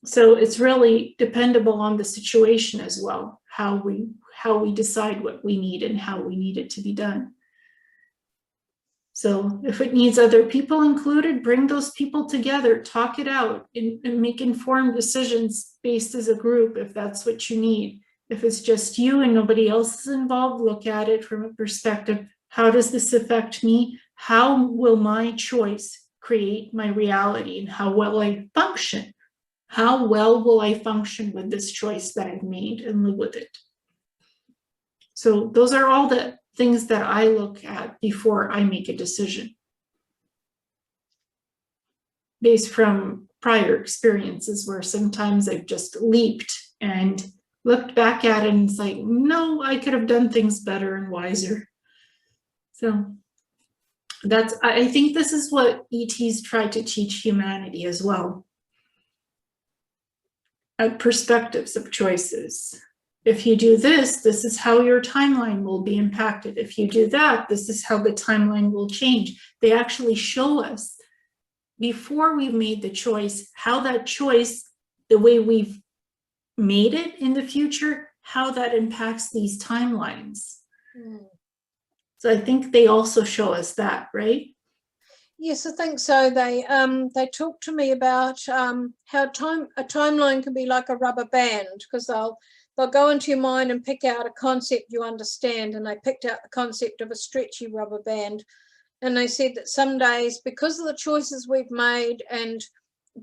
So it's really dependable on the situation as well, how we decide what we need and how we need it to be done. So if it needs other people included, bring those people together, talk it out, and make informed decisions based as a group if that's what you need. If it's just you and nobody else is involved, look at it from a perspective, how does this affect me? How will my choice create my reality, and how will I function? How well will I function with this choice that I've made and live with it? So those are all the things that I look at before I make a decision, based from prior experiences where sometimes I've just leaped and looked back at it and it's like, no, I could have done things better and wiser. So I think this is what ETs try to teach humanity as well. Perspectives of choices. If you do this, this is how your timeline will be impacted. If you do that, this is how the timeline will change. They actually show us before we've made the choice, how that choice, the way we've made it in the future, how that impacts these timelines. Mm. So I think they also show us that, right? Yes, I think so. They talked to me about how a timeline can be like a rubber band, because they'll go into your mind and pick out a concept you understand, and they picked out the concept of a stretchy rubber band. And they said that some days, because of the choices we've made and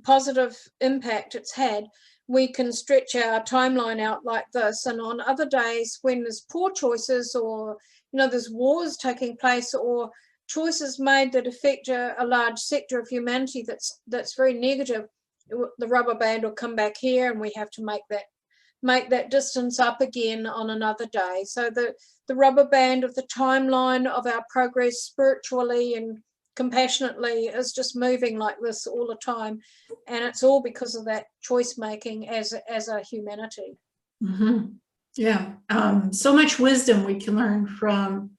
positive impact it's had, we can stretch our timeline out like this. And on other days, when there's poor choices, or there's wars taking place, or choices made that affect a large sector of humanity that's very negative, the rubber band will come back here, and we have to make that distance up again on another day. So the rubber band of the timeline of our progress spiritually and compassionately is just moving like this all the time, and it's all because of that choice making as a humanity. Mm-hmm. Yeah, so much wisdom we can learn from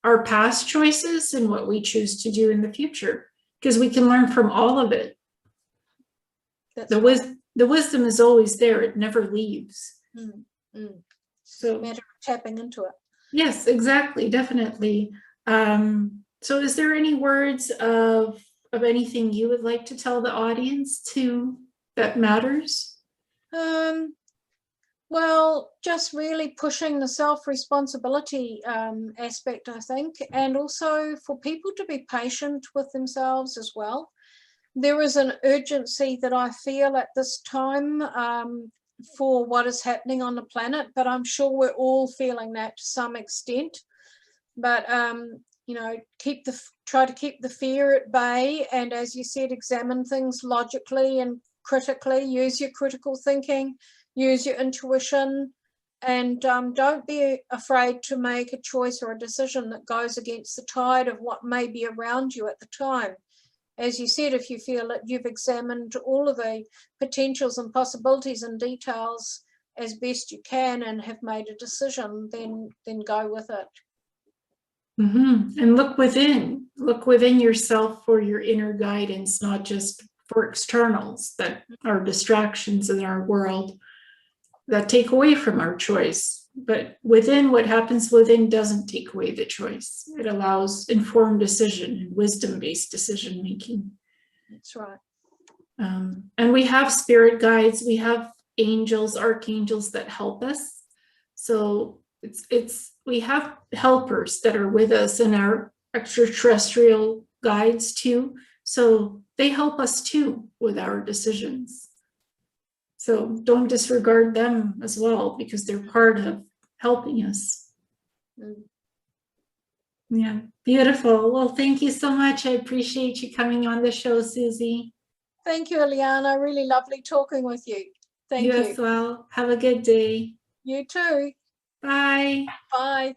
our past choices and what we choose to do in the future, because we can learn from all of it. The wisdom is always there. It never leaves. So matter of tapping into it. Yes, exactly. Definitely. So is there any words of anything you would like to tell the audience that matters? Well, just really pushing the self-responsibility aspect, I think, and also for people to be patient with themselves as well. There is an urgency that I feel at this time for what is happening on the planet, but I'm sure we're all feeling that to some extent. But you know, try to keep the fear at bay, and as you said, examine things logically and critically. Use your critical thinking, use your intuition, and don't be afraid to make a choice or a decision that goes against the tide of what may be around you at the time. As you said, if you feel that you've examined all of the potentials and possibilities and details as best you can and have made a decision, then go with it. And look within yourself for your inner guidance, not just for externals that are distractions in our world that take away from our choice. But within, what happens within doesn't take away the choice. It allows informed decision and wisdom-based decision making. That's right. And we have spirit guides, we have angels, archangels that help us. So we have helpers that are with us, and our extraterrestrial guides too. So they help us too with our decisions. So don't disregard them as well, because they're part of helping us. Yeah, beautiful. Well, thank you so much. I appreciate you coming on the show, Susie. Thank you, Ileana. Really lovely talking with you. Thank you. You as well. Have a good day. You too. Bye. Bye.